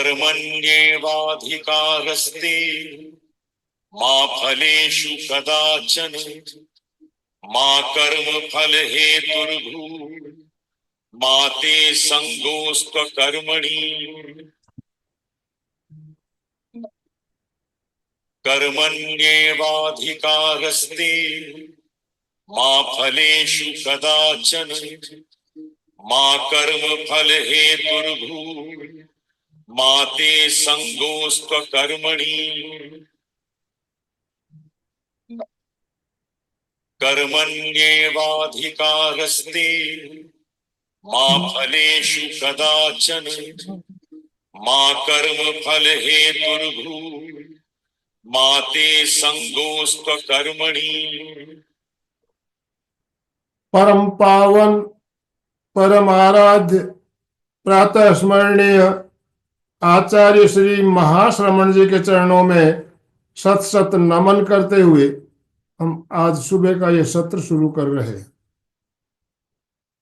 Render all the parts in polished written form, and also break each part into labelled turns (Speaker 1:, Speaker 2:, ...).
Speaker 1: कर्मण्येवाधिकारस्ते मा फलेषु कदाचन मा कर्मफल हेतुर्भूः मा ते संगोऽस्त्वकर्मणि कर्मण्येवाधिकारस्ते मा फलेषु कदाचन मा कर्मफल हेतुर्भूः मा ते संगोऽस्त्वकर्मणि कर्मण्येवाधिकारस्ते मा फलेषु कदाचन मा कर्मफल हेतुर्भूः मा ते संगोऽस्त्वकर्मणि।
Speaker 2: परम पावन परम आराध्य प्रातः स्मरणीय आचार्य श्री महाश्रमण जी के चरणों में सत सत नमन करते हुए हम आज सुबह का यह सत्र शुरू कर रहे हैं।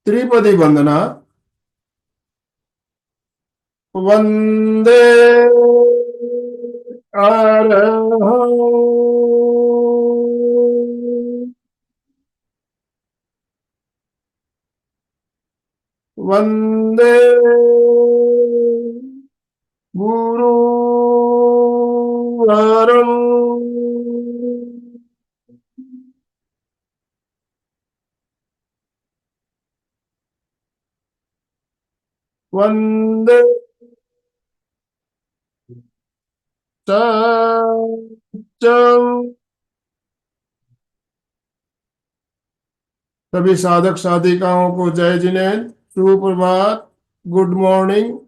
Speaker 2: त्रिपदी वंदना। वंदे अरहं वंदे गुरुवरं वंदे सत्यं। सभी साधक साधिकाओं को जय जिनेन्द्र, सुप्रभात, गुड मॉर्निंग,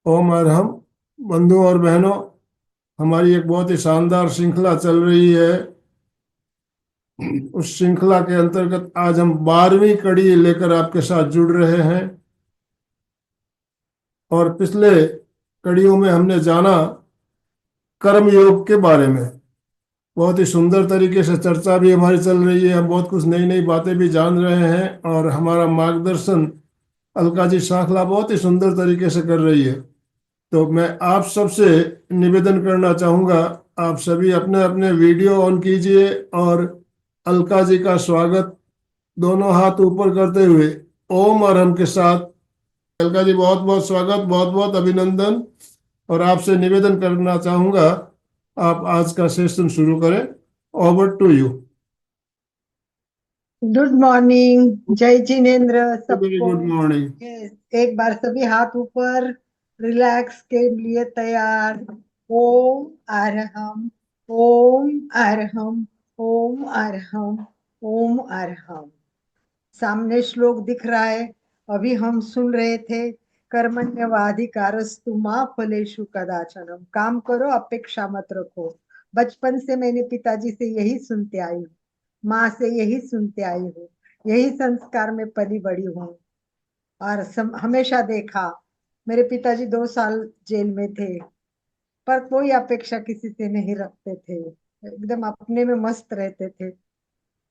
Speaker 2: ओम अरहम। बंधुओं और बहनों, हमारी एक बहुत ही शानदार श्रृंखला चल रही है। उस श्रृंखला के अंतर्गत आज हम 12वीं कड़ी लेकर आपके साथ जुड़ रहे हैं। और पिछले कड़ियों में हमने जाना कर्म योग के बारे में। बहुत ही सुंदर तरीके से चर्चा भी हमारी चल रही है। हम बहुत कुछ नई नई बातें भी जान रहे हैं और हमारा मार्गदर्शन अलका जी सांखला बहुत ही सुंदर तरीके से कर रही है। तो मैं आप सबसे निवेदन करना चाहूँगा, आप सभी अपने अपने वीडियो ऑन कीजिए और अलका जी का स्वागत दोनों हाथ ऊपर करते हुए ओम और हम के साथ। अलका जी बहुत बहुत स्वागत, बहुत बहुत अभिनंदन। और आपसे निवेदन करना चाहूँगा, आप आज का सेशन शुरू करें। Over to you.
Speaker 3: Good morning, जय जिनेन्द्र
Speaker 2: वेरी
Speaker 3: सबको।
Speaker 2: Good morning.
Speaker 3: एक बार सभी हाथ ऊपर, रिलैक्स के लिए तैयार। ओम अरहम, ओम अरहम, ओम अरहम, ओम अरहम। सामने श्लोक दिख रहा है, अभी हम सुन रहे थे कर्मण्यवाधिकारस्तु मा फलेषु कदाचन। काम करो, अपेक्षा मत रखो। बचपन से मैंने पिताजी से यही सुनते आई हूँ, माँ से यही सुनते आई हूँ, यही संस्कार में पली बड़ी हूँ। और हमेशा देखा, मेरे पिताजी 2 साल जेल में थे, पर कोई अपेक्षा किसी से नहीं रखते थे, एकदम अपने में मस्त रहते थे।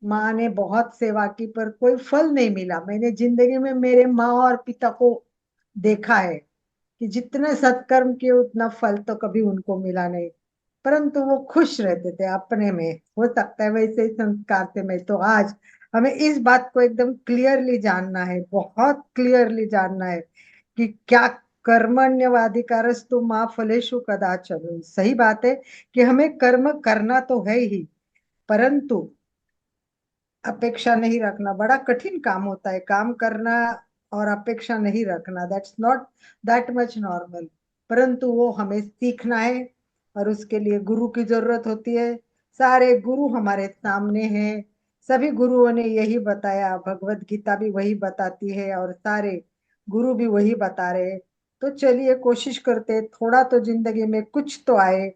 Speaker 3: माँ ने बहुत सेवा की पर कोई फल नहीं मिला। मैंने जिंदगी में मेरे माँ और पिता को देखा है कि जितने सत्कर्म किए उतना फल तो कभी उनको मिला नहीं, परंतु वो खुश रहते थे अपने में। हो सकता है वैसे ही संस्कार थे। मैं तो आज हमें इस बात को एकदम क्लियरली जानना है, बहुत क्लियरली जानना है कि क्या कर्मण्यवाधिकारस्तु मा फलेषु कदाचन। सही बात है कि हमें कर्म करना तो है ही, परंतु अपेक्षा नहीं रखना बड़ा कठिन काम होता है। काम करना और अपेक्षा नहीं रखना, that's not that much normal, परंतु वो हमें सीखना है और उसके लिए गुरु की जरूरत होती है। सारे गुरु हमारे सामने हैं, सभी गुरुओं ने यही बताया, भगवत गीता भी वही बताती है और सारे गुरु भी वही बता रहे हैं। तो चलिए कोशिश करते, थोड़ा तो जिंदगी में कुछ तो आए।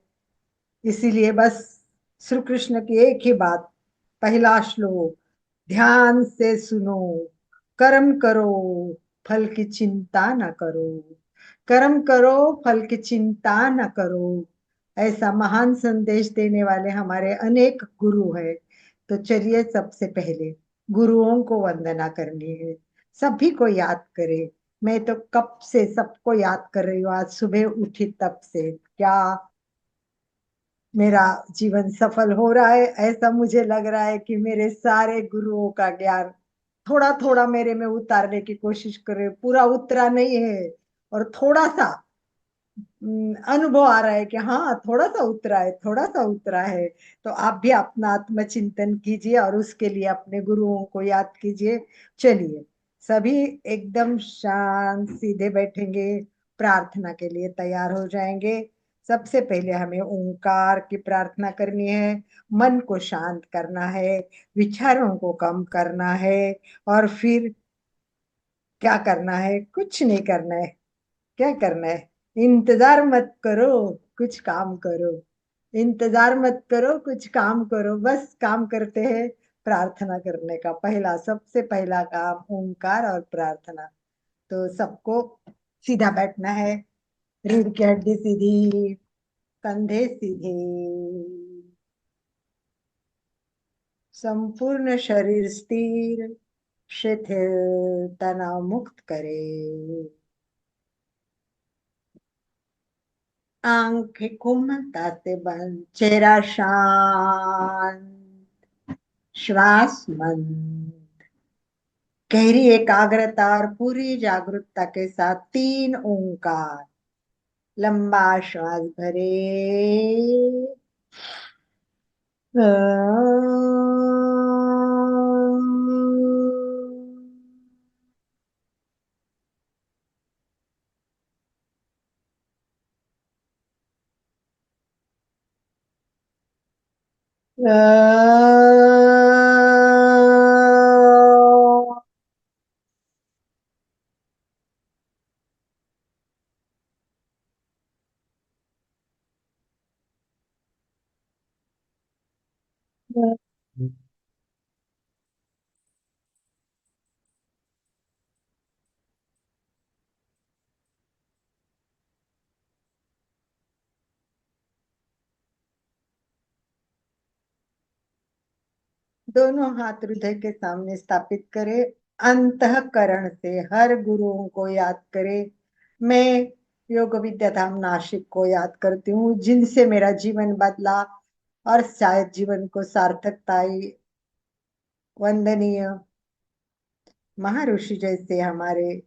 Speaker 3: इसीलिए बस श्री कृष्ण की एक ही बात, पहला श्लोक, ध्यान से सुनो, कर्म करो फल की चिंता न करो, कर्म करो फल की चिंता न करो। ऐसा महान संदेश देने वाले हमारे अनेक गुरु हैं। तो चलिए सबसे पहले गुरुओं को वंदना करनी है, सभी को याद करें। मैं तो कब से सबको याद कर रही हूँ, आज सुबह उठी तब से। क्या मेरा जीवन सफल हो रहा है? ऐसा मुझे लग रहा है कि मेरे सारे गुरुओं का ज्ञान थोड़ा थोड़ा मेरे में उतारने की कोशिश कर रहे, पूरा उतरा नहीं है, और थोड़ा सा अनुभव आ रहा है कि हाँ थोड़ा सा उतरा है, थोड़ा सा उतरा है। तो आप भी अपना आत्मचिंतन कीजिए और उसके लिए अपने गुरुओं को याद कीजिए। चलिए सभी एकदम शांत सीधे बैठेंगे, प्रार्थना के लिए तैयार हो जाएंगे। सबसे पहले हमें ओंकार की प्रार्थना करनी है, मन को शांत करना है, विचारों को कम करना है, और फिर क्या करना है? कुछ नहीं करना है। क्या करना है? इंतजार मत करो, कुछ काम करो। इंतजार मत करो, कुछ काम करो। बस काम करते हैं प्रार्थना करने का। पहला, सबसे पहला काम ओंकार और प्रार्थना। तो सबको सीधा बैठना है, रीढ़ की हड्डी सीधी, कंधे सीधे, संपूर्ण शरीर स्थिर, शिथिल, तनाव मुक्त करे। आंखें कोमलता से बंद, चेहरा शांत, श्वास मंद, गहरी एकाग्रता और पूरी जागरूकता के साथ 3 ओंकार। लंबा श्वास भरे, दोनों हाथ हृदय के सामने स्थापित करें। अंतःकरण से हर गुरुओं को याद करें। मैं योग विद्या धाम नासिक को याद करती हूँ, जिनसे मेरा जीवन बदला और शायद जीवन को सार्थकता आई। वंदनीय महर्षि जैसे हमारे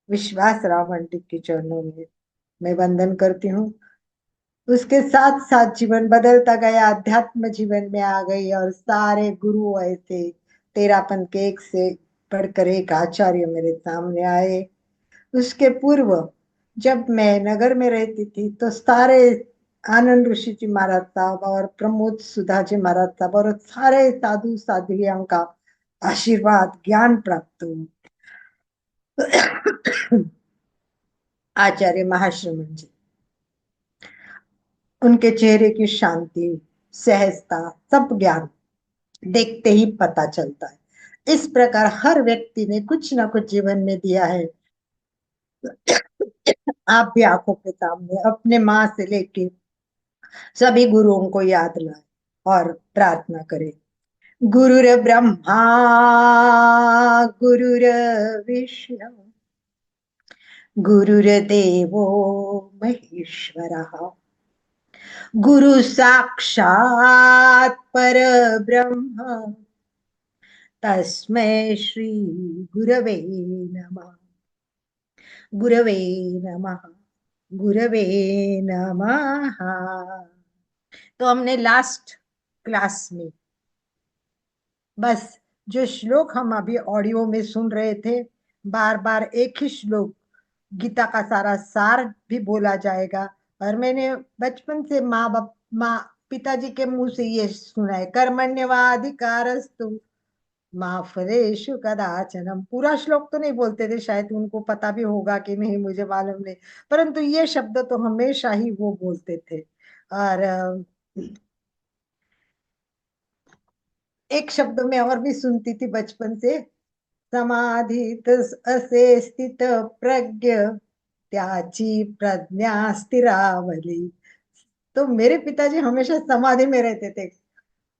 Speaker 3: विश्वास राव पंडित के चरणों में मैं वंदन करती हूँ। उसके साथ साथ जीवन बदलता गया, अध्यात्म जीवन में आ गई, और सारे गुरु ऐसे 13 के एक से बढ़कर एक आचार्य मेरे सामने आए। उसके पूर्व जब मैं नगर में रहती थी तो सारे आनंद ऋषि जी महाराज साहब और प्रमोद सुधा जी महाराज साहब और सारे साधु साधियों का आशीर्वाद ज्ञान प्राप्त हुआ। आचार्य महाश्रमण जी, उनके चेहरे की शांति, सहजता, सब ज्ञान देखते ही पता चलता है। इस प्रकार हर व्यक्ति ने कुछ ना कुछ जीवन में दिया है। आप भी आंखों के सामने अपने माँ से लेके सभी गुरुओं को याद लाए और प्रार्थना करें। गुरुर ब्रह्मा, गुरुर विष्णु, गुरुर्देवो महेश्वरः, गुरु साक्षात् परब्रह्म, तस्मै श्री गुरवे नमः। गुरवे नमः, गुरवे नमः। तो हमने लास्ट क्लास में बस जो श्लोक हम अभी ऑडियो में सुन रहे थे, बार बार एक ही श्लोक, गीता का सारा सार भी बोला जाएगा। और मैंने बचपन से माँ पिताजी के मुंह से ये सुना है, कर्मण्यवाधिकारस्तु माँ फलेषु कदाचन। पूरा श्लोक तो नहीं बोलते थे, शायद उनको पता भी होगा कि नहीं मुझे मालूम नहीं, परंतु ये शब्द तो हमेशा ही वो बोलते थे। और एक शब्द में और भी सुनती थी बचपन से, समाधि असे स्थित प्रज्ञ, त्याची प्रज्ञा स्थिरावली। तो मेरे पिताजी हमेशा समाधि में रहते थे,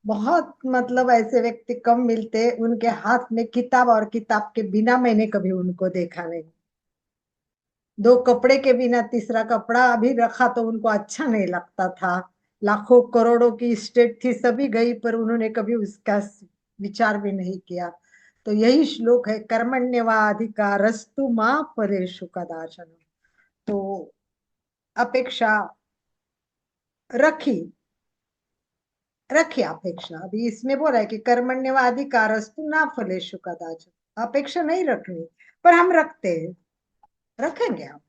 Speaker 3: बहुत मतलब ऐसे व्यक्ति कम मिलते, उनके हाथ में किताब और किताब के बिना मैंने कभी उनको देखा नहीं। दो कपड़े के बिना तीसरा कपड़ा अभी रखा तो उनको अच्छा नहीं लगता था। लाखों करोड़ों की स्टेट थी, सभी गई, पर उन्होंने कभी उसका विचार भी नहीं किया। तो यही श्लोक है, कर्मण्यवाधिकारस्तु मां फलेषु कदाचन। तो अपेक्षा रखी, रखी अपेक्षा। अभी इसमें बोला है कि कर्मण्यवाधिकारस्तु ना फलेषु कदाचन, अपेक्षा नहीं रखनी, पर हम रखते हैं, रखेंगे हम।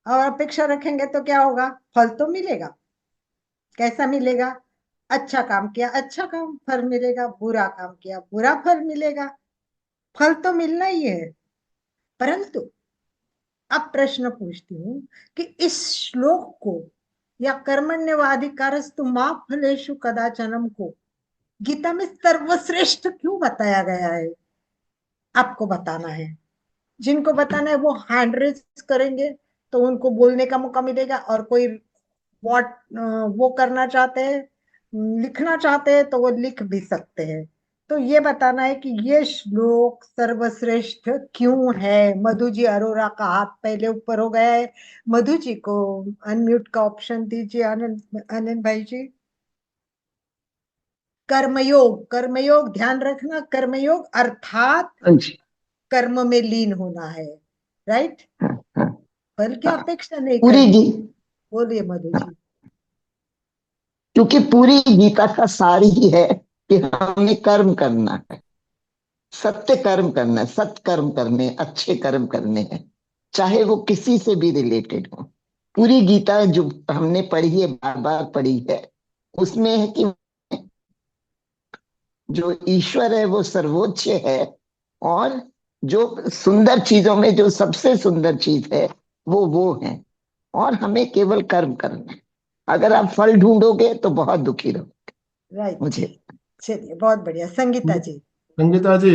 Speaker 3: और अपेक्षा रखेंगे तो क्या होगा, फल तो मिलेगा। कैसा मिलेगा, अच्छा काम किया अच्छा काम फल मिलेगा, बुरा काम किया बुरा फल मिलेगा। फल तो मिलना ही है। परंतु अब प्रश्न पूछती हूँ कि इस श्लोक को या कर्मण्यवाधिकारस्तु मां फलेषु कदाचनम को गीता में सर्वश्रेष्ठ क्यों बताया गया है, आपको बताना है। जिनको बताना है वो हैंड रेज करेंगे तो उनको बोलने का मौका मिलेगा, और कोई व्हाट वो करना चाहते हैं, लिखना चाहते हैं तो वो लिख भी सकते हैं। तो ये बताना है कि ये श्लोक सर्वश्रेष्ठ क्यों है। मधु जी अरोरा का हाथ पहले ऊपर हो गया है। मधु जी को अनम्यूट का ऑप्शन दीजिए। आनंद, आनंद भाई जी। कर्मयोग, कर्मयोग ध्यान रखना, कर्मयोग अर्थात
Speaker 4: हाँ जी।
Speaker 3: कर्म में लीन होना है, राइट।
Speaker 4: हाँ, हाँ,
Speaker 3: फल की
Speaker 4: हाँ।
Speaker 3: अपेक्षा नहीं
Speaker 4: पूरी
Speaker 3: करनी।
Speaker 4: गी
Speaker 3: बोलिए मधु जी।
Speaker 4: क्योंकि पूरी गीता का सार ही है कि हमें कर्म करना है, सत्य कर्म करना है, सत्कर्म करने, अच्छे कर्म करने हैं, चाहे वो किसी से भी रिलेटेड हो। पूरी गीता जो हमने पढ़ी है, बार बार पढ़ी है, उसमें है कि जो ईश्वर है वो सर्वोच्च है, और जो सुंदर चीजों में जो सबसे सुंदर चीज है वो है, और हमें केवल कर्म करना है। अगर आप फल ढूंढोगे तो बहुत दुखी रहो।
Speaker 3: राइट।
Speaker 4: मुझे
Speaker 3: चलिए बहुत बढ़िया। संगीता जी।
Speaker 2: संगीता जी।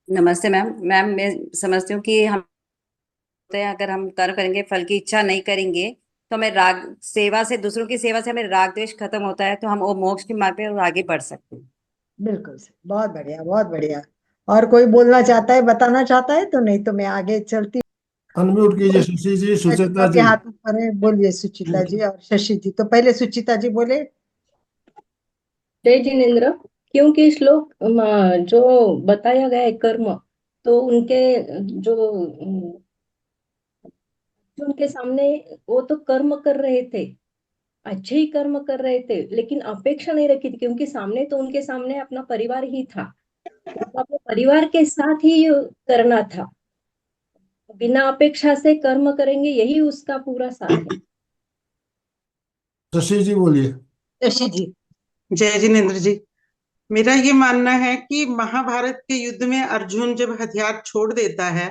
Speaker 5: नमस्ते मैम। मैम मैं समझती हूँ कि हम होते हैं, अगर हम कर्म करेंगे, फल की इच्छा नहीं करेंगे, तो हमें राग सेवा से, दूसरों की सेवा से हमें राग द्वेष खत्म होता है, तो हम वो मोक्ष के मार्ग पे और आगे बढ़ सकते हैं।
Speaker 3: बिल्कुल सही, बहुत बढ़िया बहुत बढ़िया। और कोई बोलना चाहता है, बताना चाहता है तो, नहीं तो मैं आगे चलती।
Speaker 2: अनम्यूट कीजिए सुशी जी, सुचेता
Speaker 3: के
Speaker 2: जी।
Speaker 3: हाथ ऊपर है, बोलिए सुचिता जी और शशि जी। तो पहले सुचिता जी बोले।
Speaker 6: जय जिनेन्द्र। क्योंकि श्लोक जो बताया गया है कर्म, तो उनके जो जो उनके सामने, वो तो कर्म कर रहे थे, अच्छे ही कर्म कर रहे थे, लेकिन अपेक्षा नहीं रखी थी, क्योंकि सामने तो उनके सामने अपना परिवार ही था। उनको अपने परिवार के साथ ही करना था। बिना अपेक्षा से कर्म करेंगे, यही उसका पूरा सार है।
Speaker 2: शशि जी बोलिए।
Speaker 3: शशि जी।
Speaker 7: जय जिनेन्द्र जी। मेरा ये मानना है कि महाभारत के युद्ध में अर्जुन जब हथियार छोड़ देता है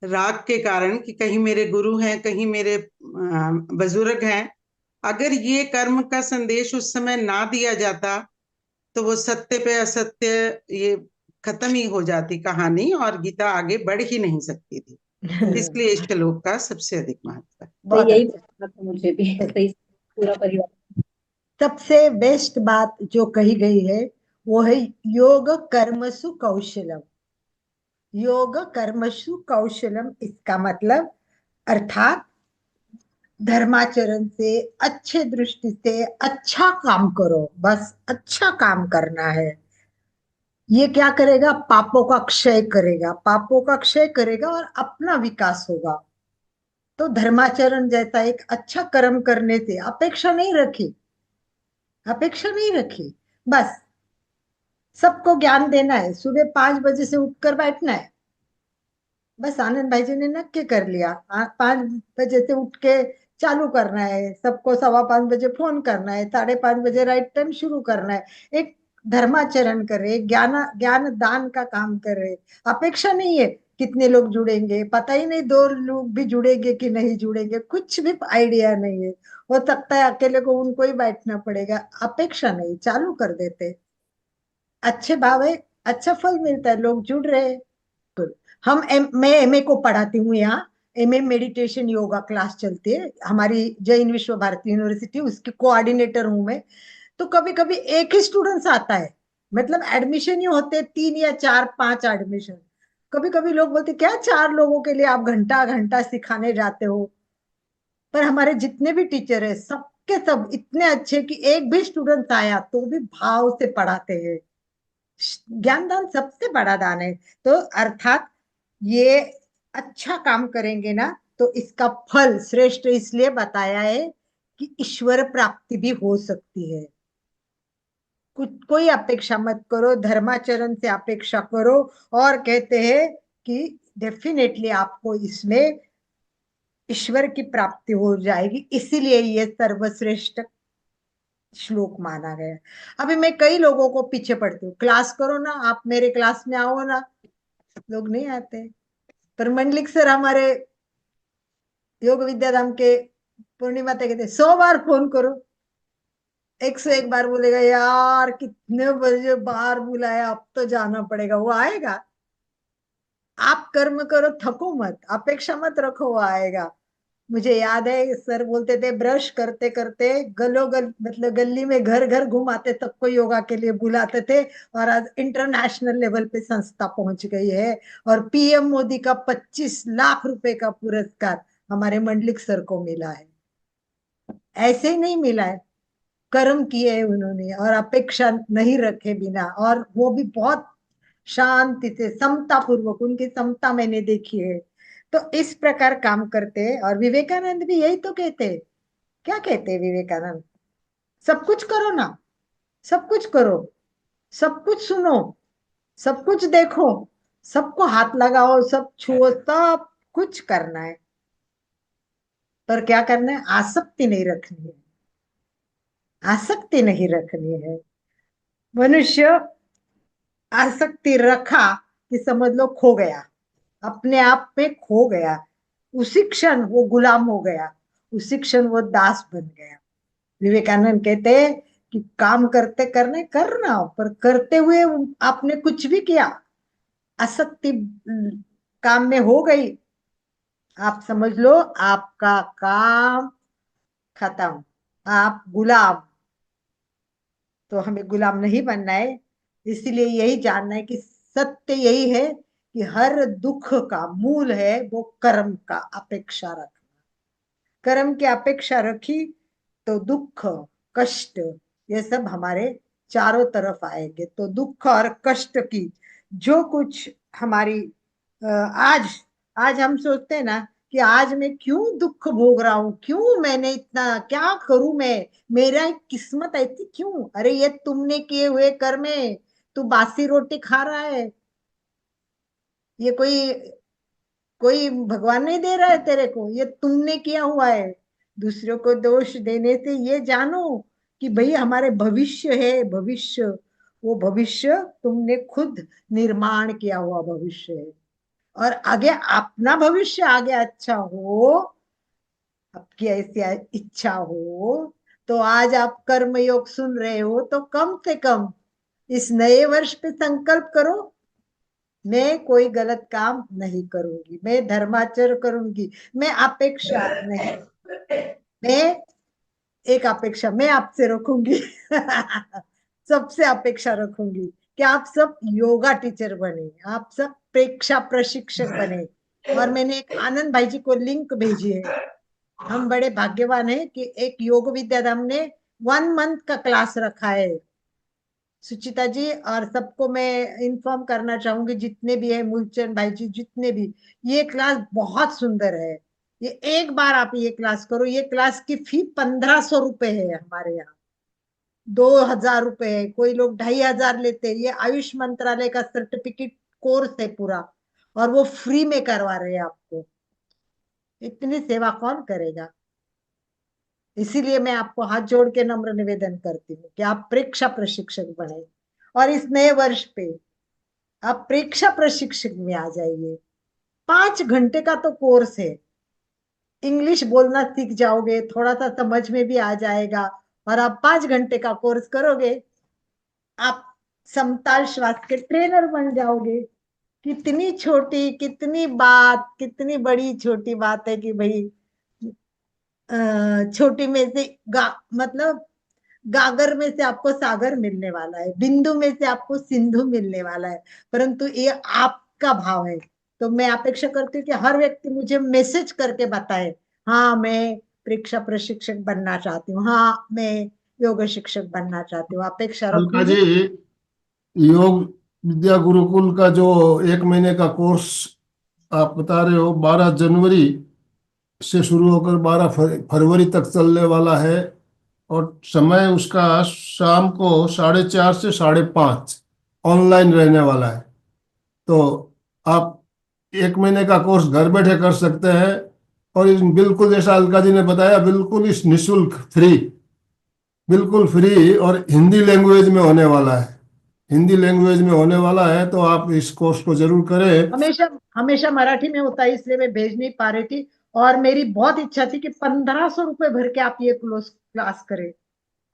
Speaker 7: राग के कारण कि कहीं मेरे गुरु हैं, कहीं मेरे बुजुर्ग हैं, अगर ये कर्म का संदेश उस समय ना दिया जाता तो वो सत्य पे असत्य ये खत्म ही हो जाती कहानी, और गीता आगे बढ़ ही नहीं सकती थी। इसलिए इस श्लोक का सबसे अधिक महत्व है।
Speaker 6: तो
Speaker 3: बहुत
Speaker 6: यही
Speaker 3: अच्छा।
Speaker 6: बात था मुझे भी सही, पूरा परिवार।
Speaker 3: सबसे बेस्ट बात जो कही गई है वो है योग कर्मसु कौशलम। योग कर्मसु कौशलम, इसका मतलब अर्थात धर्माचरण से, अच्छे दृष्टि से अच्छा काम करो, बस अच्छा काम करना है। ये क्या करेगा, पापों का क्षय करेगा, पापों का क्षय करेगा और अपना विकास होगा। तो धर्माचरण जैसा एक अच्छा कर्म करने से अपेक्षा नहीं रखी, अपेक्षा नहीं रखी, बस सबको ज्ञान देना है। सुबह 5 बजे से उठकर बैठना है, बस आनंद भाई जी ने नक्की कर लिया। 5 बजे से उठ के चालू करना है, सबको 5:15 बजे फोन करना है, 5:30 बजे राइट टाइम शुरू करना है। एक धर्माचरण करे, ज्ञान ज्ञान दान का काम करे। अपेक्षा नहीं है कितने लोग जुड़ेंगे, पता ही नहीं 2 लोग भी जुड़ेंगे कि नहीं जुड़ेंगे, कुछ भी आइडिया नहीं है। हो सकता है अकेले को उनको ही बैठना पड़ेगा। अपेक्षा नहीं, चालू कर देते, अच्छे भाव है, अच्छा फल मिलता है, लोग जुड़ रहे हैं। मैं एमए को पढ़ाती हूँ यहाँ। एमए मेडिटेशन योगा क्लास चलती है हमारी जैन विश्व भारती यूनिवर्सिटी, उसकी कोऑर्डिनेटर हूँ मैं। तो तो कभी कभी एक ही स्टूडेंट्स आता है, मतलब एडमिशन ही होते 3 या 4 5 एडमिशन। कभी कभी लोग बोलते क्या 4 लोगों के लिए आप घंटा घंटा सिखाने जाते हो। पर हमारे जितने भी टीचर है सबके सब इतने अच्छे कि एक भी स्टूडेंट आया तो भी भाव से पढ़ाते हैं। ज्ञान दान सबसे बड़ा दान है। तो अर्थात ये अच्छा काम करेंगे ना तो इसका फल श्रेष्ठ इसलिए बताया है कि ईश्वर प्राप्ति भी हो सकती है। कुछ कोई अपेक्षा मत करो, धर्माचरण से अपेक्षा करो, और कहते हैं कि डेफिनेटली आपको इसमें ईश्वर की प्राप्ति हो जाएगी, इसीलिए ये सर्वश्रेष्ठ श्लोक माना गया। अभी मैं कई लोगों को पीछे पड़ती हूँ, क्लास करो ना, आप मेरे क्लास में आओ ना, लोग नहीं आते। पर मंडलिक सर हमारे योग विद्याधाम के पूर्णिमा तक कहते 100 बार फोन करो, 101 बार बोलेगा यार कितने बजे बार बुलाया, अब तो जाना पड़ेगा, वो आएगा। आप कर्म करो, थको मत, अपेक्षा मत रखो, वो आएगा। मुझे याद है सर बोलते थे ब्रश करते करते मतलब गली में घर घर घुमाते तब को योगा के लिए बुलाते थे। और आज इंटरनेशनल लेवल पे संस्था पहुंच गई है, और पीएम मोदी का 25 लाख रुपए का पुरस्कार हमारे मंडलिक सर को मिला है। ऐसे ही नहीं मिला है, कर्म किए है उन्होंने और अपेक्षा नहीं रखे बिना, और वो भी बहुत शांति से समता पूर्वक, उनकी समता मैंने देखी है। तो इस प्रकार काम करते हैं। और विवेकानंद भी यही तो कहते हैं। क्या कहते हैं विवेकानंद? सब कुछ करो ना, सब कुछ करो, सब कुछ सुनो, सब कुछ देखो, सबको हाथ लगाओ, सब छुओ, सब कुछ करना है। पर क्या करना है? आसक्ति नहीं रखनी है, आसक्ति नहीं रखनी है। मनुष्य आसक्ति रखा कि समझ लो खो गया, अपने आप में खो गया, उसी क्षण वो गुलाम हो गया, उसी क्षण वो दास बन गया। विवेकानंद कहते हैं कि काम करते करने करना, पर करते हुए आपने कुछ भी किया, आसक्ति काम में हो गई, आप समझ लो आपका काम खत्म, आप गुलाम। तो हमें गुलाम नहीं बनना है। इसीलिए यही जानना है कि सत्य यही है कि हर दुख का मूल है वो कर्म का अपेक्षा रखना। कर्म की अपेक्षा रखी तो दुख कष्ट ये सब हमारे चारों तरफ आएंगे। तो दुख और कष्ट की जो कुछ हमारी आज आज हम सोचते हैं ना कि आज मैं क्यों दुख भोग रहा हूं, क्यों मैंने इतना, क्या करूं मैं, मेरा किस्मत ऐसी क्यों? अरे ये तुमने किए हुए कर्म है। तू बासी रोटी खा रहा है, ये कोई कोई भगवान नहीं दे रहा है तेरे को, ये तुमने किया हुआ है। दूसरों को दोष देने से ये जानो कि भाई हमारे भविष्य है, भविष्य, वो भविष्य तुमने खुद निर्माण किया हुआ भविष्य है। और आगे अपना भविष्य आगे अच्छा हो, आपकी ऐसी इच्छा हो, तो आज आप कर्म योग सुन रहे हो तो कम से कम इस नए वर्ष पे संकल्प करो, मैं कोई गलत काम नहीं करूंगी, मैं धर्माचरण करूंगी, मैं अपेक्षा नहीं, मैं एक अपेक्षा मैं आपसे रखूंगी सबसे अपेक्षा रखूंगी कि आप सब योगा टीचर बने, आप सब प्रेक्षा प्रशिक्षक बने। और मैंने एक आनंद भाई जी को लिंक भेजी है। हम बड़े भाग्यवान हैं कि एक योग विद्याधाम ने 1 मंथ का क्लास रखा है। सुचिता जी और सबको मैं इन्फॉर्म करना चाहूंगी, जितने भी है, मूलचंद भाई जी, जितने भी, ये क्लास बहुत सुंदर है। ये एक बार आप ये क्लास करो। ये क्लास की फी 1500 रुपए है हमारे यहाँ, 2000 रुपए है, कोई लोग 2500 लेते हैं। ये आयुष मंत्रालय का सर्टिफिकेट कोर्स है पूरा, और वो फ्री में करवा रहे हैं आपको। इतनी सेवा कौन करेगा? इसीलिए मैं आपको हाथ जोड़ के नम्र निवेदन करती हूँ कि आप प्रेक्षा प्रशिक्षक बने, और इस नए वर्ष पे आप प्रेक्षा प्रशिक्षक में आ जाइए। 5 घंटे का तो कोर्स है, इंग्लिश बोलना सीख जाओगे, थोड़ा सा समझ में भी आ जाएगा, और आप 5 घंटे का कोर्स करोगे, आप समताल श्वास के ट्रेनर बन जाओगे। कितनी छोटी, कितनी बात, कितनी बड़ी छोटी बात है कि भाई छोटी में से मतलब गागर में से आपको सागर मिलने वाला है, बिंदु में से आपको सिंधु मिलने वाला है, परंतु ये आपका भाव है। तो मैं अपेक्षा करती हूँ कि हर व्यक्ति मुझे मैसेज करके बताए, हाँ मैं परीक्षा प्रशिक्षक बनना चाहती हूँ, हाँ मैं योग शिक्षक बनना चाहती हूँ। अपेक्षा
Speaker 2: अलका जी,
Speaker 3: रखूंगी।
Speaker 2: योग विद्या गुरुकुल का जो 1 महीने का कोर्स आप बता रहे हो, 12 जनवरी से शुरू होकर 12 फरवरी तक चलने वाला है। और समय उसका शाम को 4:30 से 5:30 ऑनलाइन रहने वाला है। तो आप 1 महीने का कोर्स घर बैठे कर सकते हैं। और बिल्कुल जैसा अलका जी ने बताया, बिल्कुल इस निशुल्क फ्री, बिल्कुल फ्री, और हिंदी लैंग्वेज में होने वाला है। हिंदी लैंग्वेज में होने वाला है, तो आप इस कोर्स को जरूर करें।
Speaker 3: हमेशा हमेशा मराठी में होता है, इसलिए मैं भेज नहीं पा रही थी। और मेरी बहुत इच्छा थी कि 1500 रुपए भर के आप ये क्लास करें,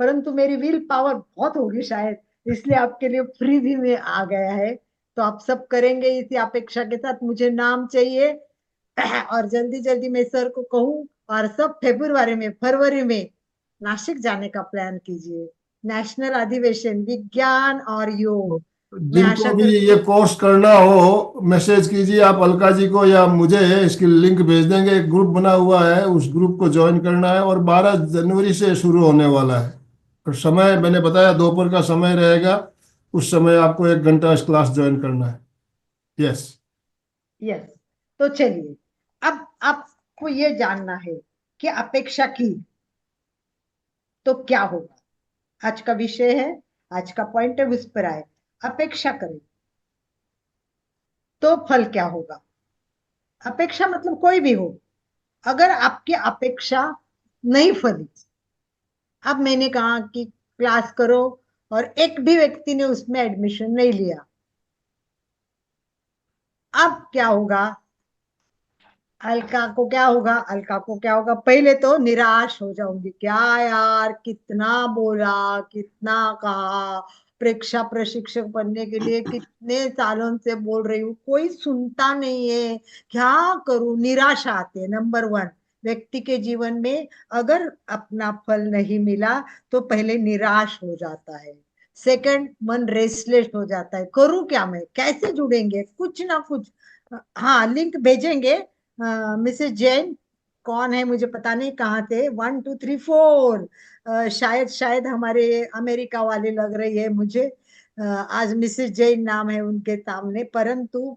Speaker 3: परंतु मेरी विल पावर बहुत होगी शायद, इसलिए आपके लिए फ्री भी में आ गया है। तो आप सब करेंगे इसी अपेक्षा के साथ। मुझे नाम चाहिए और जल्दी जल्दी मैं सर को कहूँ, और सब फरवरी में नासिक जाने का प्लान कीजिए। नेशनल अधिवेशन विज्ञान और योग। मैं आशा
Speaker 2: जिनको भी
Speaker 3: करती
Speaker 2: ये
Speaker 3: हूँ।
Speaker 2: कोर्स करना हो, मैसेज कीजिए आप अलका जी को या मुझे, इसकी लिंक भेज देंगे। एक ग्रुप बना हुआ है, उस ग्रुप को ज्वाइन करना है। और 12 जनवरी से शुरू होने वाला है। और समय मैंने बताया, दोपहर का समय रहेगा। उस समय आपको 1 घंटा इस क्लास ज्वाइन करना है। यस।
Speaker 3: यस। तो चलिए, अब आपको ये जानना है कि अपेक्षा की तो क्या होगा। आज का विषय है, आज का पॉइंट है, उस पर आए। अपेक्षा करें तो फल क्या होगा। अपेक्षा मतलब कोई भी हो, अगर आपकी अपेक्षा नहीं फली। अब मैंने कहा कि क्लास करो, और एक भी व्यक्ति ने उसमें एडमिशन नहीं लिया, अब क्या होगा। अलका को क्या होगा, अलका को क्या होगा, पहले तो निराश हो जाऊंगी, क्या यार कितना बोला, कितना कहा, परीक्षा प्रशिक्षक बनने के लिए कितने सालों से बोल रही हूँ, कोई सुनता नहीं है, क्या करूं। निराशा आती है नंबर 1 व्यक्ति के जीवन में। अगर अपना फल नहीं मिला तो पहले निराश हो जाता है। सेकंड, मन रेस्टलेस हो जाता है, करूं क्या, मैं कैसे जुड़ेंगे, कुछ ना कुछ। हाँ, लिंक भेजेंगे। मिसेस जैन कौन है मुझे पता नहीं, कहाँ थे, 1 2 3 4। शायद शायद हमारे अमेरिका वाले लग रही है मुझे। आज मिसेस जैन नाम है उनके सामने, परंतु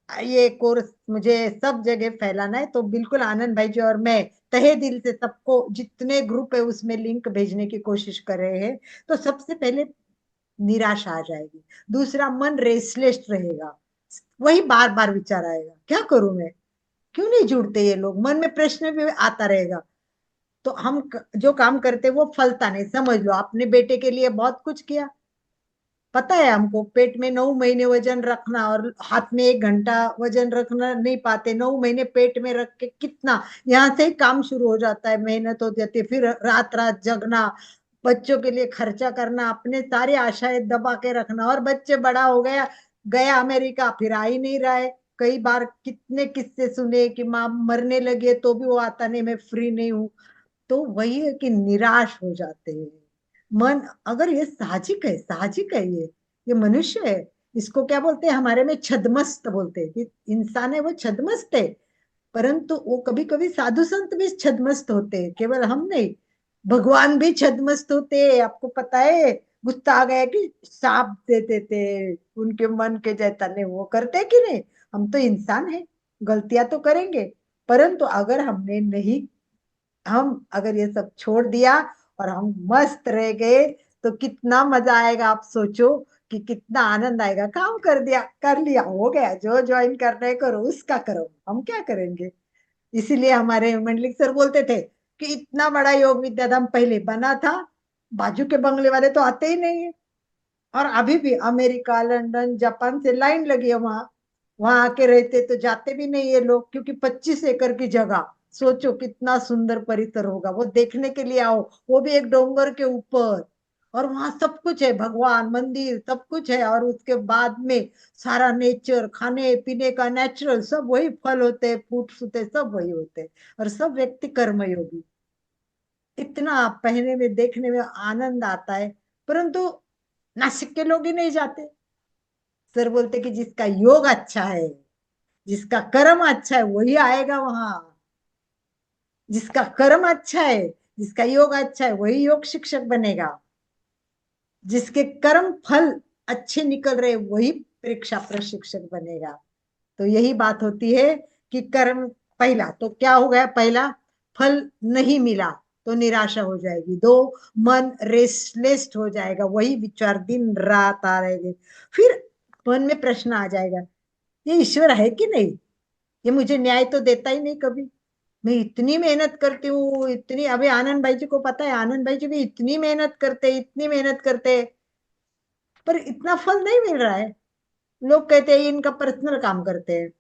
Speaker 3: ये कोर्स मुझे सब जगह फैलाना है। तो बिल्कुल आनंद भाई जी और मैं तहे दिल से सबको, जितने ग्रुप है उसमें लिंक भेजने की कोशिश कर रहे हैं। तो सबसे पहले निराशा आ जाएगी, दूसरा मन रेस्टलेस रहेगा, वही बार बार विचार आएगा, क्या करूं मैं, क्यों नहीं जुड़ते ये लोग, मन में प्रश्न भी आता रहेगा। तो हम जो काम करते वो फलता नहीं। समझ लो, अपने बेटे के लिए बहुत कुछ किया, पता है हमको, पेट में 9 महीने वजन रखना और हाथ में 1 घंटा वजन रखना नहीं पाते, 9 महीने पेट में रख के कितना, यहाँ से ही काम शुरू हो जाता है, मेहनत हो जाती है, फिर रात रात जगना, बच्चों के लिए खर्चा करना, अपने सारी आशाएं दबा के रखना, और बच्चे बड़ा हो गया, गया अमेरिका, फिर आ ही नहीं रहा है। कई बार कितने किस्से सुने कि माँ मरने लगी है तो भी वो आता नहीं, मैं फ्री नहीं हूँ। तो वही है कि निराश हो जाते हैं मन। अगर ये साहजिक है, साहजिक है, ये मनुष्य है। इसको क्या बोलते हैं हमारे में, छद्मस्त बोलते हैं, कि इंसान है वो छद्मस्त है। परंतु वो कभी कभी साधु संत भी छद्मस्त होते हैं, केवल हम नहीं, भगवान भी छद्मस्त होते हैं। आपको पता है, गुस्सा आ गया कि साप दे देते, उनके मन के जैसा नहीं वो करते कि नहीं। हम तो इंसान है, गलतियां तो करेंगे, परंतु अगर हमने नहीं, हम अगर ये सब छोड़ दिया और हम मस्त रह गए, तो कितना मजा आएगा। आप सोचो कि कितना आनंद आएगा। काम कर दिया, कर लिया, हो गया, जो ज्वाइन करना है करो, उसका करो, हम क्या करेंगे। इसीलिए हमारे मंडलिक सर बोलते थे कि इतना बड़ा योग विद्याधाम पहले बना था, बाजू के बंगले वाले तो आते ही नहीं है। और अभी भी अमेरिका, लंदन, जापान से लाइन लगी है वहां, वहां आके रहते तो जाते भी नहीं है लोग, क्योंकि 25 एकड़ की जगह, सोचो कितना सुंदर परिसर होगा, वो देखने के लिए आओ, वो भी एक डोंगर के ऊपर। और वहां सब कुछ है, भगवान, मंदिर, सब कुछ है, और उसके बाद में सारा नेचर, खाने पीने का नेचुरल, सब वही फल होते हैं, फ्रूट्स होते हैं, सब वही होते हैं, और सब व्यक्ति कर्मयोगी। इतना पहनने में देखने में आनंद आता है, परंतु नासिक के लोग ही नहीं जाते। सर बोलते कि जिसका योग अच्छा है, जिसका कर्म अच्छा है, वही आएगा वहां। जिसका कर्म अच्छा है, जिसका योग अच्छा है, वही योग शिक्षक बनेगा। जिसके कर्म फल अच्छे निकल रहे, वही परीक्षा प्रशिक्षक बनेगा। तो यही बात होती है कि कर्म पहला तो क्या हो गया, पहला फल नहीं मिला तो निराशा हो जाएगी। दो, मन रेस्टलेस हो जाएगा, वही विचार दिन रात आ रहेंगे। फिर मन में प्रश्न आ जाएगा, ये ईश्वर है कि नहीं, ये मुझे न्याय तो देता ही नहीं कभी। मैं इतनी मेहनत करती हूँ, इतनी, अभी आनंद भाई जी को पता है, आनंद भाई जी भी इतनी मेहनत करते, इतनी मेहनत करते, पर इतना फल नहीं मिल रहा है। लोग कहते हैं इनका पर्सनल काम करते हैं।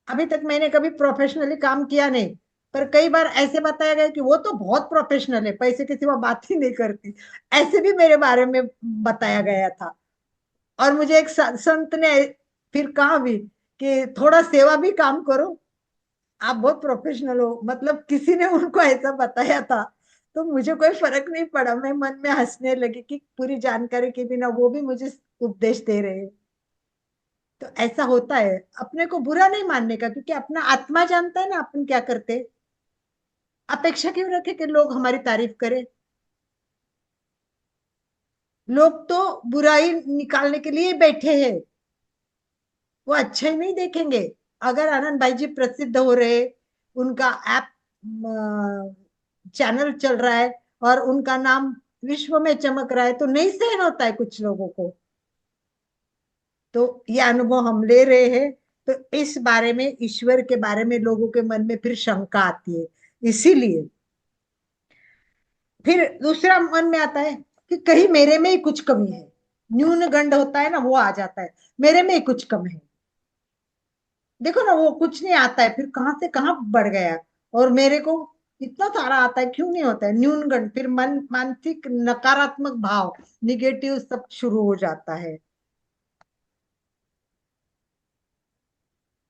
Speaker 3: अभी तक मैंने कभी प्रोफेशनली काम किया नहीं, पर कई बार ऐसे बताया गया कि वो तो बहुत प्रोफेशनल है, पैसे के सिवा बात ही नहीं करती, ऐसे भी मेरे बारे में बताया गया था। और मुझे एक संत ने फिर कहा भी कि थोड़ा सेवा भी काम करो, आप बहुत प्रोफेशनल हो, मतलब किसी ने उनको ऐसा बताया था। तो मुझे कोई फर्क नहीं पड़ा, मैं मन में हंसने लगी कि पूरी जानकारी के बिना वो भी मुझे उपदेश दे रहे हैं। तो ऐसा होता है, अपने को बुरा नहीं मानने का, क्योंकि अपना आत्मा जानता है ना अपन क्या करते। अपेक्षा क्यों रखे कि लोग हमारी तारीफ करें। लोग तो बुराई निकालने के लिए बैठे हैं, वो अच्छा ही नहीं देखेंगे। अगर आनंद भाई जी प्रसिद्ध हो रहे, उनका ऐप चैनल चल रहा है और उनका नाम विश्व में चमक रहा है, तो नहीं सहन होता है कुछ लोगों को। तो ये अनुभव हम ले रहे हैं। तो इस बारे में, ईश्वर के बारे में लोगों के मन में फिर शंका आती है। इसीलिए फिर दूसरा मन में आता है कि कहीं मेरे में ही कुछ कमी है। न्यून गंड होता है ना, वो आ जाता है, मेरे में ही कुछ कम है। देखो ना, वो कुछ नहीं आता है, फिर कहां से कहां बढ़ गया। और मेरे को इतना सारा आता है, क्यों नहीं होता है, न्यूनगंड, फिर मन, मानसिक नकारात्मक भाव, निगेटिव सब शुरू हो जाता है।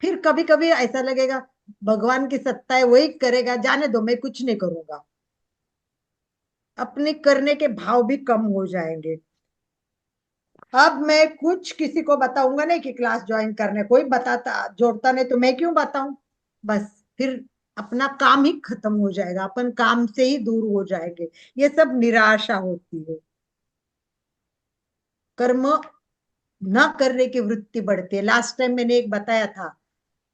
Speaker 3: फिर कभी कभी ऐसा लगेगा भगवान की सत्ता है, वही करेगा, जाने दो, मैं कुछ नहीं करूंगा। अपने करने के भाव भी कम हो जाएंगे। अब मैं कुछ किसी को बताऊंगा नहीं कि क्लास ज्वाइन करने, कोई बताता जोड़ता नहीं तो मैं क्यों बताऊं। बस फिर अपना काम ही खत्म हो जाएगा, अपन काम से ही दूर हो जाएंगे। ये सब निराशा होती है। कर्म न करने की वृत्ति बढ़ती है। लास्ट टाइम मैंने एक बताया था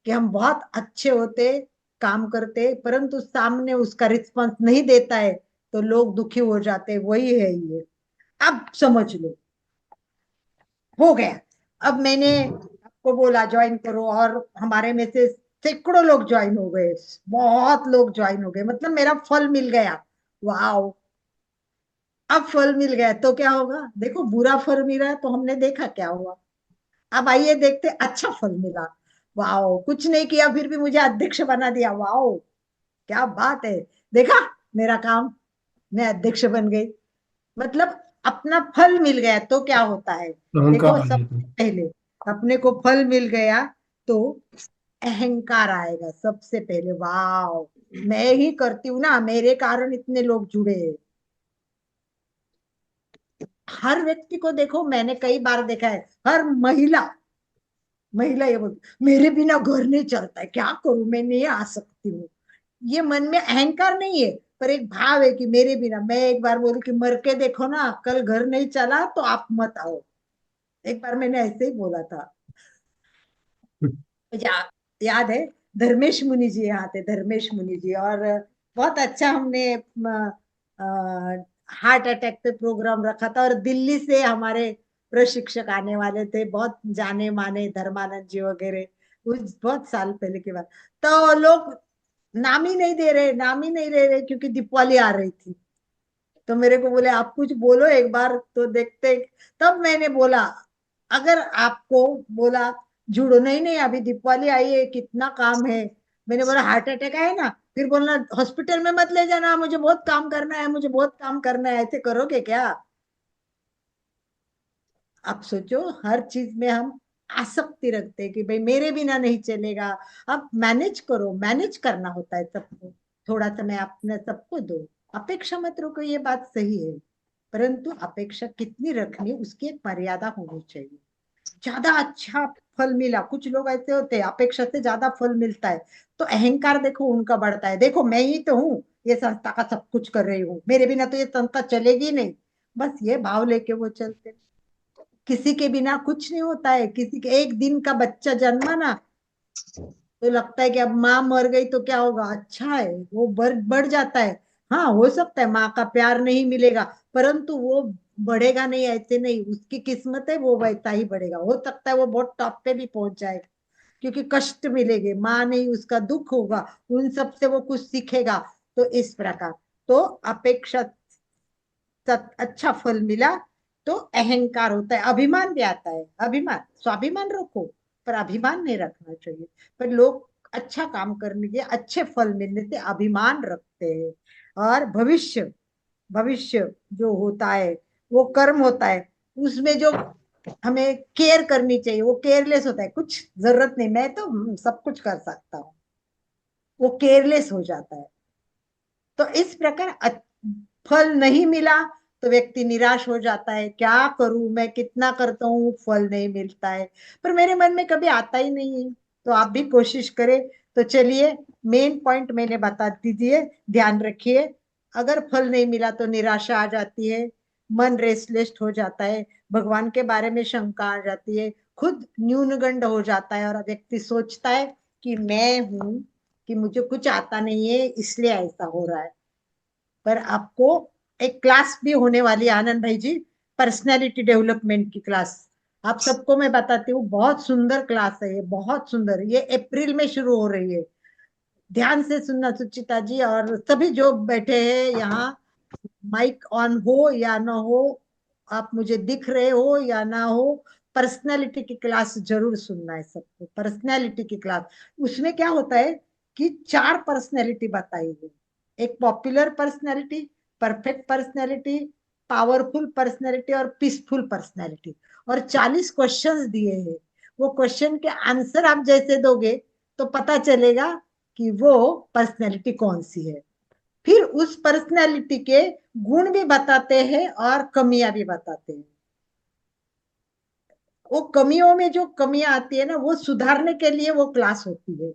Speaker 3: कि हम बहुत अच्छे होते, काम करते, परंतु सामने उसका रिस्पॉन्स नहीं देता है तो लोग दुखी हो जाते हैं। वही है ये। अब समझ लो, हो गया। अब मैंने आपको बोला ज्वाइन करो, और हमारे में से सैकड़ों लोग ज्वाइन हो गए, बहुत लोग ज्वाइन हो गए, मतलब मेरा फल मिल गया। वाओ। अब फल मिल गया तो क्या होगा, देखो बुरा फल मिला तो हमने देखा क्या हुआ। अब आइए देखते, अच्छा फल मिला। वाओ, कुछ नहीं किया फिर भी मुझे अध्यक्ष बना दिया। वाओ, क्या बात है। देखा मेरा काम, मैं अध्यक्ष बन गई। मतलब अपना फल मिल गया तो क्या होता है।
Speaker 2: अहंकार
Speaker 3: देखो
Speaker 2: आ जाता
Speaker 3: सबसे
Speaker 2: है।
Speaker 3: पहले अपने को फल मिल गया तो अहंकार आएगा सबसे पहले। वाह, मैं ही करती हूँ ना, मेरे कारण इतने लोग जुड़े हैं। हर व्यक्ति को देखो, मैंने कई बार देखा है, हर महिला, महिला ये बोलती मेरे बिना घर नहीं चलता है, क्या करूं, मैं नहीं आ सकती हूँ। ये मन में अहंकार नहीं है, पर एक भाव है कि मेरे बिना, मैं एक बार बोली कि मर के देखो ना, कल घर नहीं चला तो आप मत आओ। एक बार मैंने ऐसे ही बोला था। मुझे याद है, धर्मेश मुनि जी यहाँ थे, धर्मेश मुनि जी, और बहुत अच्छा हमने हार्ट अटैक पे प्रोग्राम रखा था, और दिल्ली से हमारे प्रशिक्षक आने वाले थे, बहुत जाने माने, धर्मानंद जी वगैरह। कुछ बहुत साल पहले की बात। तो लोग नाम ही नहीं दे रहे, नाम ही नहीं दे रहे, क्योंकि दीपावली आ रही थी। तो मेरे को बोले आप कुछ बोलो एक बार तो देखते। तब मैंने बोला, अगर आपको बोला जुड़ो, नहीं नहीं अभी दीपावली आई है, कितना काम है। मैंने बोला हार्ट अटैक आया ना, फिर बोलना हॉस्पिटल में मत ले जाना, मुझे बहुत काम करना है, मुझे बहुत काम करना है, ऐसे करोगे क्या। आप सोचो, हर चीज में हम आसक्ति रखते हैं कि भाई मेरे बिना नहीं चलेगा। अब मैनेज करो, मैनेज करना होता है सबको, थोड़ा समय अपने सबको दो। अपेक्षा मत रखो, ये बात सही है, परंतु अपेक्षा कितनी रखनी उसकी एक मर्यादा होनी चाहिए। ज्यादा अच्छा फल मिला, कुछ लोग ऐसे होते हैं अपेक्षा से ज्यादा फल मिलता है तो अहंकार देखो उनका बढ़ता है, देखो मैं ही तो हूँ ये संस्था का सब कुछ कर रही हूँ, मेरे बिना तो ये संस्था चलेगी नहीं, बस ये भाव लेके वो चलते। किसी के बिना कुछ नहीं होता है, किसी के एक दिन का बच्चा जन्मा ना तो लगता है कि अब माँ मर गई तो क्या होगा, अच्छा है वो बढ़ जाता है। हाँ हो सकता है माँ का प्यार नहीं मिलेगा, परंतु वो बढ़ेगा नहीं, ऐसे नहीं, उसकी किस्मत है वो वैसा ही बढ़ेगा, हो सकता है वो बहुत टॉप पे भी पहुंच जाए, क्योंकि कष्ट मिलेंगे, माँ नहीं उसका दुख होगा, उन सब से वो कुछ सीखेगा। तो इस प्रकार तो अपेक्षा अच्छा फल मिला तो अहंकार होता है, अभिमान भी आता है, अभिमान स्वाभिमान रखो पर अभिमान नहीं रखना चाहिए। पर लोग अच्छा काम करने के अच्छे फल मिलने से अभिमान रखते हैं। और भविष्य भविष्य जो होता है वो कर्म होता है, उसमें जो हमें केयर करनी चाहिए वो केयरलेस होता है, कुछ जरूरत नहीं, मैं तो सब कुछ कर सकता हूँ, वो केयरलेस हो जाता है। तो इस प्रकार फल नहीं मिला तो व्यक्ति निराश हो जाता है, क्या करूं मैं, कितना करता हूँ फल नहीं मिलता है, पर मेरे मन में कभी आता ही नहीं है। तो आप भी कोशिश करें। तो चलिए, मेन पॉइंट मैंने बता दीजिए, ध्यान रखिए। अगर फल नहीं मिला तो निराशा आ जाती है, मन रेस्टलेस हो जाता है, भगवान के बारे में शंका आ जाती है, खुद न्यूनगंड हो जाता है, और व्यक्ति सोचता है कि मैं हूं, कि मुझे कुछ आता नहीं है इसलिए ऐसा हो रहा है। पर आपको एक क्लास भी होने वाली है आनंद भाई जी, पर्सनैलिटी डेवलपमेंट की क्लास, आप सबको मैं बताती हूँ, बहुत सुंदर क्लास है ये, बहुत सुंदर, ये अप्रैल में शुरू हो रही है। ध्यान से सुनना सुचिता जी, और सभी जो बैठे हैं यहाँ, माइक ऑन हो या ना हो, आप मुझे दिख रहे हो या ना हो, पर्सनैलिटी की क्लास जरूर सुनना है सबको, पर्सनैलिटी की क्लास। उसमें क्या होता है कि 4 पर्सनैलिटी बताई गई, एक popular personality, perfect personality, powerful personality और पीसफुल पर्सनैलिटी, और 40 क्वेश्चंस दिए हैं। वो क्वेश्चन के आंसर आप जैसे दोगे तो पता चलेगा कि वो पर्सनैलिटी कौन सी है। फिर उस पर्सनैलिटी के गुण भी बताते हैं और कमियां भी बताते हैं। वो कमियों में जो कमियां आती है ना वो सुधारने के लिए वो क्लास होती है,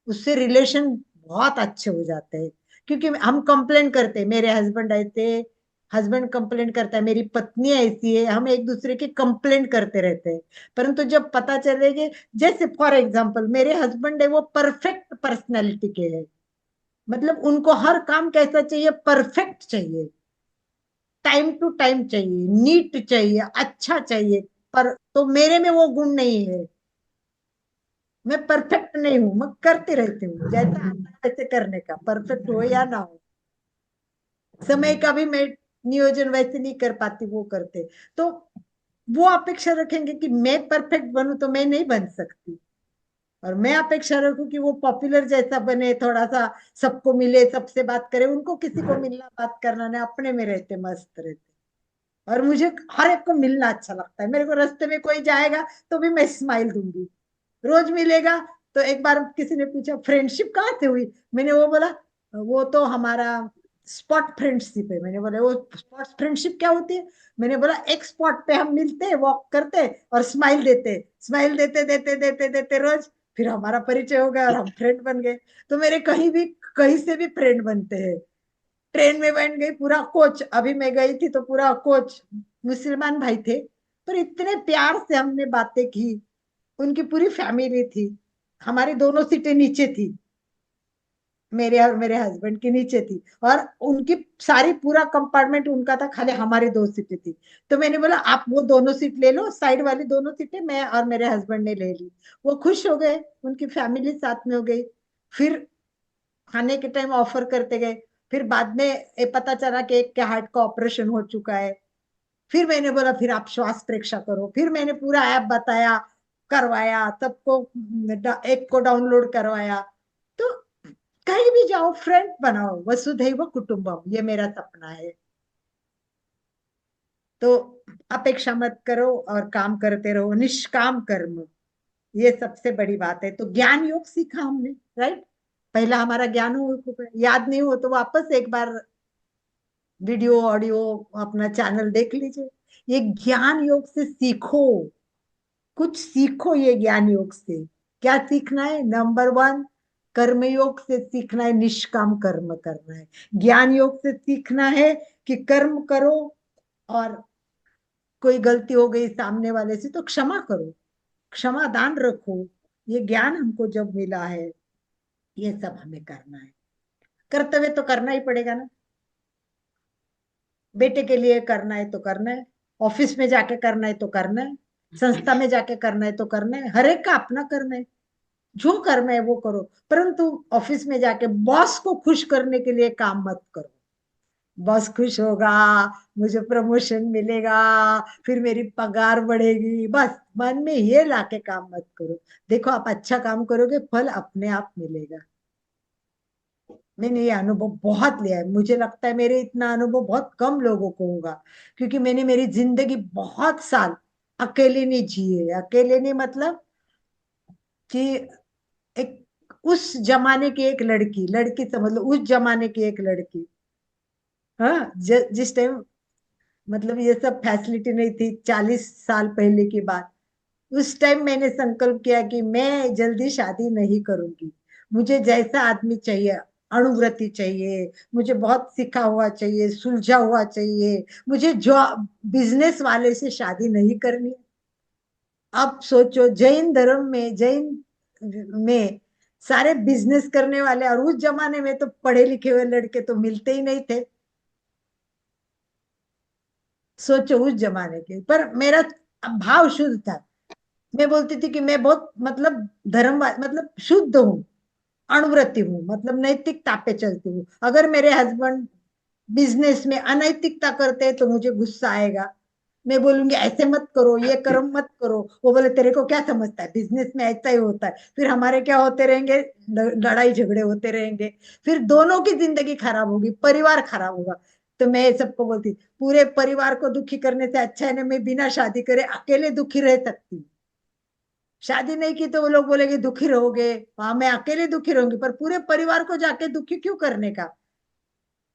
Speaker 3: उससे रिलेशन बहुत अच्छे हो जाते हैं। क्योंकि हम कंप्लेन करते हैं, मेरे हस्बैंड ऐसे, हस्बैंड कंप्लेन करता है, मेरी पत्नी ऐसी है, हम एक दूसरे की कंप्लेन करते रहते हैं। परंतु जब पता चलेगा, जैसे फॉर एग्जांपल मेरे हस्बैंड है वो परफेक्ट पर्सनैलिटी के हैं, मतलब उनको हर काम कैसा चाहिए, परफेक्ट चाहिए, टाइम टू टाइम चाहिए, नीट चाहिए, अच्छा चाहिए। पर तो मेरे में वो गुण नहीं है, मैं परफेक्ट नहीं हूं, मैं करते रहती हूँ जैसा आता है वैसे करने का, परफेक्ट हो या ना हो, समय का भी मैं नियोजन वैसे नहीं कर पाती, वो करते। तो वो अपेक्षा रखेंगे कि मैं परफेक्ट बनूं तो मैं नहीं बन सकती, और मैं अपेक्षा रखूं कि वो पॉपुलर जैसा बने, थोड़ा सा सबको मिले, सबसे बात करे, उनको किसी को मिलना बात करना नहीं, अपने में रहते मस्त रहते। और मुझे हर एक को मिलना अच्छा लगता है, मेरे को रास्ते में कोई जाएगा तो भी मैं स्माइल दूंगी, रोज मिलेगा। तो एक बार किसी ने पूछा फ्रेंडशिप कहाँ से हुई, मैंने वो बोला वो तो हमारा स्पॉट फ्रेंडशिप है, मैंने बोला वो स्पॉट फ्रेंडशिप क्या होती है, मैंने बोला एक स्पॉट पे हम मिलते हैं, वॉक करते और स्माइल देते, स्माइल देते देते देते देते रोज, फिर हमारा परिचय हो गया और हम फ्रेंड बन गए। तो मेरे कहीं भी, कहीं से भी फ्रेंड बनते हैं। ट्रेन में बैठ गई, पूरा कोच, अभी मैं गई थी तो पूरा कोच मुसलमान भाई थे, पर इतने प्यार से हमने बातें की, उनकी पूरी फैमिली थी, हमारी दोनों सीटें नीचे थी, मेरे और मेरे हस्बैंड की नीचे थी, और उनकी सारी पूरा कंपार्टमेंट उनका था, खाली हमारी 2 सीटें थी। तो मैंने बोला आप वो दोनों सीट ले लो, साइड वाली दोनों सीटें मैं और मेरे हस्बैंड ने ले ली। वो खुश हो गए, उनकी फैमिली साथ में हो गई। फिर खाने के टाइम ऑफर करते गए, फिर बाद में पता चला कि एक के हार्ट का ऑपरेशन हो चुका है। फिर मैंने बोला फिर आप श्वास परीक्षा करो, फिर मैंने पूरा ऐप बताया, करवाया सबको, एक को डाउनलोड करवाया। तो कहीं भी जाओ फ्रेंड बनाओ, वसुधैव कुटुंबम, ये मेरा सपना है। तो अपेक्षा मत करो और काम करते रहो, निष्काम कर्म, ये सबसे बड़ी बात है। तो ज्ञान योग सीखा हमने, राइट, पहला हमारा ज्ञान हो, याद नहीं हो तो वापस एक बार वीडियो ऑडियो अपना चैनल देख लीजिए। ये ज्ञान योग से सीखो, कुछ सीखो ये ज्ञान योग से। क्या सीखना है? नंबर वन, कर्म योग से सीखना है निष्काम कर्म करना है। ज्ञान योग से सीखना है कि कर्म करो, और कोई गलती हो गई सामने वाले से तो क्षमा करो, क्षमा दान रखो। ये ज्ञान हमको जब मिला है, ये सब हमें करना है। कर्तव्य तो करना ही पड़ेगा ना, बेटे के लिए करना है तो करना है, ऑफिस में जाके करना है तो करना है, संस्था में जाके करना है तो करना है, हर एक का अपना करना है। जो करना है वो करो, परंतु ऑफिस में जाके बॉस को खुश करने के लिए काम मत करो। बॉस खुश होगा, मुझे प्रमोशन मिलेगा, फिर मेरी पगार बढ़ेगी, बस मन में ये लाके काम मत करो। देखो, आप अच्छा काम करोगे, फल अपने आप मिलेगा। मैंने ये अनुभव बहुत लिया है। मुझे लगता है मेरे इतना अनुभव बहुत कम लोगों को होगा, क्योंकि मैंने मेरी जिंदगी बहुत साल अकेले नहीं जी है। अकेले नहीं मतलब कि एक उस जमाने की एक लड़की, लड़की समझ लो, उस जमाने की एक लड़की, हाँ, जिस टाइम मतलब ये सब फैसिलिटी नहीं थी, 40 साल पहले की बात। उस टाइम मैंने संकल्प किया कि मैं जल्दी शादी नहीं करूंगी। मुझे जैसा आदमी चाहिए, अणुव्रती चाहिए, मुझे बहुत सीखा हुआ चाहिए, सुलझा हुआ चाहिए, मुझे जॉब बिजनेस वाले से शादी नहीं करनी। अब सोचो, जैन धर्म में, जैन में सारे बिजनेस करने वाले, और उस जमाने में तो पढ़े लिखे हुए लड़के तो मिलते ही नहीं थे। सोचो उस जमाने के, पर मेरा भाव शुद्ध था। मैं बोलती थी कि मैं बहुत मतलब धर्म मतलब शुद्ध हूँ, अणुव्रती हूँ, मतलब नैतिकता पे चलती हूँ। अगर मेरे हस्बैंड बिजनेस में अनैतिकता करते हैं तो मुझे गुस्सा आएगा। मैं बोलूंगी ऐसे मत करो, ये कर्म मत करो। वो बोले तेरे को क्या समझता है, बिजनेस में ऐसा ही होता है। फिर हमारे क्या होते रहेंगे, लड़ाई झगड़े होते रहेंगे, फिर दोनों की जिंदगी खराब होगी, परिवार खराब होगा। तो मैं सबको बोलती, पूरे परिवार को दुखी करने से अच्छा है ना मैं बिना शादी करे अकेले दुखी रह सकती हूँ। शादी नहीं की तो वो लोग बोलेंगे दुखी रहोगे, हाँ मैं अकेले दुखी रहूंगी, पर पूरे परिवार को जाके दुखी क्यों करने का।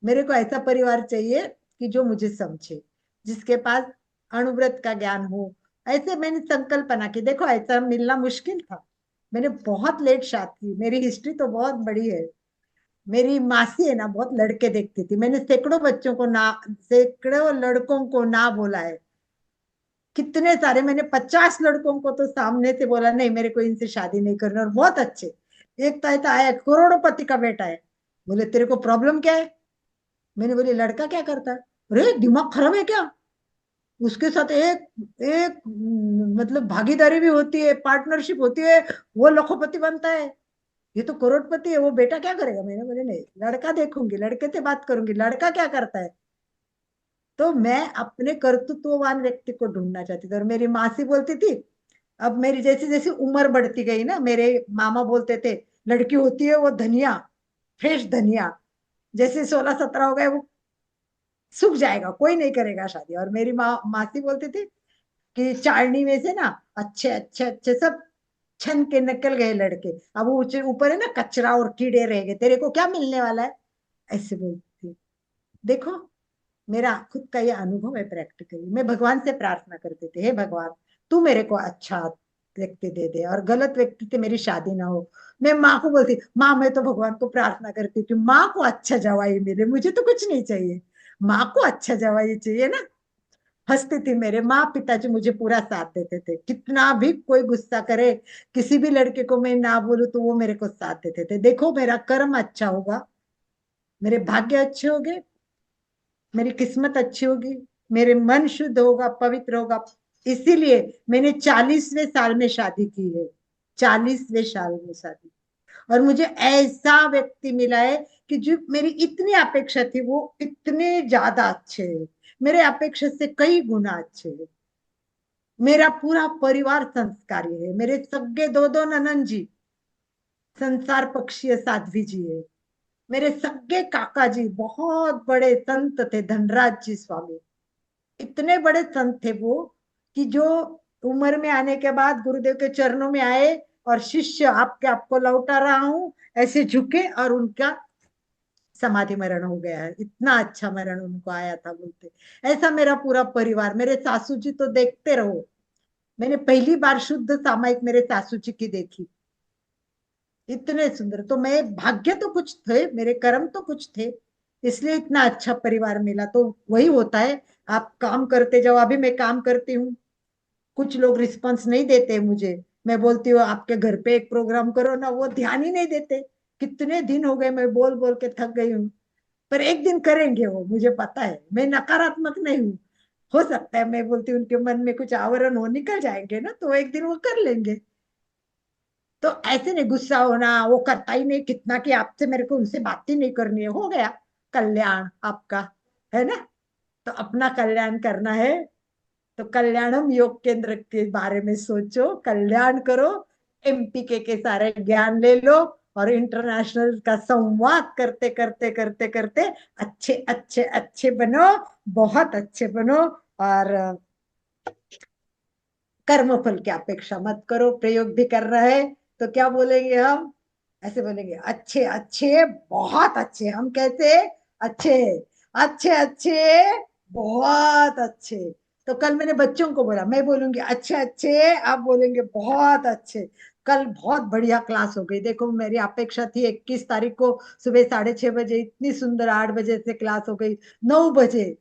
Speaker 3: मेरे को ऐसा परिवार चाहिए कि जो मुझे समझे, जिसके पास अणुव्रत का ज्ञान हो। ऐसे मैंने संकल्प बना के देखो, ऐसा मिलना मुश्किल था। मैंने बहुत लेट शादी की, मेरी हिस्ट्री तो बहुत बड़ी है। मेरी मासी है ना, बहुत लड़के देखती थी। मैंने सैकड़ों बच्चों को ना, सैकड़ों लड़कों को ना बोला है। कितने सारे, मैंने 50 लड़कों को तो सामने से बोला नहीं मेरे को इनसे शादी नहीं करना, और बहुत अच्छे। एक तो ऐसा आया, करोड़पति का बेटा है। बोले तेरे को प्रॉब्लम क्या है? मैंने बोली लड़का क्या करता है? अरे दिमाग खराब है क्या? उसके साथ एक एक मतलब भागीदारी भी होती है, पार्टनरशिप होती है, वो लखोपति बनता है। ये तो करोड़पति है, वो बेटा क्या करेगा? मैंने बोले नहीं, लड़का देखूंगी, लड़के से बात करूंगी, लड़का क्या करता है। तो मैं अपने कर्तृत्ववान व्यक्ति को ढूंढना चाहती थी। और मेरी मासी बोलती थी, अब मेरी जैसी जैसी उम्र बढ़ती गई ना, मेरे मामा बोलते थे लड़की होती है वो धनिया, फ्रेश धनिया, जैसे 16-17 हो गए वो सूख जाएगा, कोई नहीं करेगा शादी। और मेरी मासी बोलती थी कि चाळनी में से ना अच्छे अच्छे अच्छे सब छन के निकल गए लड़के, अब वो ऊपर है ना कचरा और कीड़े रह गए, तेरे को क्या मिलने वाला है, ऐसे बोलती थी। देखो, मेरा खुद का ये अनुभव है प्रैक्टिकली। मैं भगवान से प्रार्थना करते थे, हे भगवान तू मेरे को अच्छा व्यक्ति दे दे, और गलत व्यक्ति से मेरी शादी ना हो। मैं माँ को बोलती, माँ मैं तो भगवान को प्रार्थना करती थी माँ को अच्छा जवाई मिले, मुझे तो कुछ नहीं चाहिए, माँ को अच्छा जवाई चाहिए ना। हंसती थी। मेरे माँ पिताजी मुझे पूरा साथ देते थे, कितना भी कोई गुस्सा करे, किसी भी लड़के को मैं ना बोलूं तो वो मेरे को साथ देते थे। देखो, मेरा कर्म अच्छा होगा, मेरे भाग्य अच्छे होंगे, मेरी किस्मत अच्छी होगी, मेरे मन शुद्ध होगा, पवित्र होगा। इसीलिए मैंने 40वें साल में शादी की है, 40वें साल में शादी। और मुझे ऐसा व्यक्ति मिला है कि जो मेरी इतनी अपेक्षा थी वो इतने ज्यादा अच्छे है, मेरे अपेक्षा से कई गुना अच्छे है। मेरा पूरा परिवार संस्कारी है, मेरे सगे दो दो ननन जी संसार पक्षीय साध्वी जी है। मेरे सगे काका जी बहुत बड़े संत थे, धनराज जी स्वामी। इतने बड़े संत थे वो कि जो उम्र में आने के बाद गुरुदेव के चरणों में आए, और शिष्य आपके आपको लौटा रहा हूं ऐसे झुके और उनका समाधि मरण हो गया है, इतना अच्छा मरण उनको आया था बोलते। ऐसा मेरा पूरा परिवार, मेरे सासू जी तो देखते रहो, मैंने पहली बार शुद्ध सामायिक मेरे सासू जी की देखी, इतने सुंदर। तो मैं भाग्य तो कुछ थे, मेरे कर्म तो कुछ थे, इसलिए इतना अच्छा परिवार मिला। तो वही होता है, आप काम करते जाओ। अभी मैं काम करती हूँ, कुछ लोग रिस्पॉन्स नहीं देते मुझे, मैं बोलती हूँ आपके घर पे एक प्रोग्राम करो ना, वो ध्यान ही नहीं देते। कितने दिन हो गए मैं बोल बोल के थक गई हूँ, पर एक दिन करेंगे वो, मुझे पता है। मैं नकारात्मक नहीं हूँ, हो सकता है मैं बोलती हूँ उनके मन में कुछ आवरण हो, निकल जाएंगे ना, तो एक दिन वो कर लेंगे। तो ऐसे नहीं गुस्सा होना, वो करता ही नहीं, कितना कि आपसे मेरे को उनसे बात ही नहीं करनी है, हो गया कल्याण आपका, है ना। तो अपना कल्याण करना है, तो कल्याणम योग केंद्र के बारे में सोचो, कल्याण करो, एमपीके के सारे ज्ञान ले लो, और इंटरनेशनल का संवाद करते करते करते करते अच्छे अच्छे अच्छे बनो, बहुत अच्छे बनो। और कर्मफल की अपेक्षा मत करो। प्रयोग भी कर रहा है तो क्या बोलेंगे हम, ऐसे बोलेंगे अच्छे अच्छे बहुत अच्छे। हम कैसे, अच्छे अच्छे अच्छे बहुत अच्छे। तो कल मैंने बच्चों को बोला, मैं बोलूंगी अच्छे अच्छे, आप बोलेंगे बहुत अच्छे। कल बहुत बढ़िया क्लास हो गई। देखो मेरी अपेक्षा थी 21 तारीख को सुबह 6:30 बजे, इतनी सुंदर 8 बजे से क्लास हो गई, 9 बजे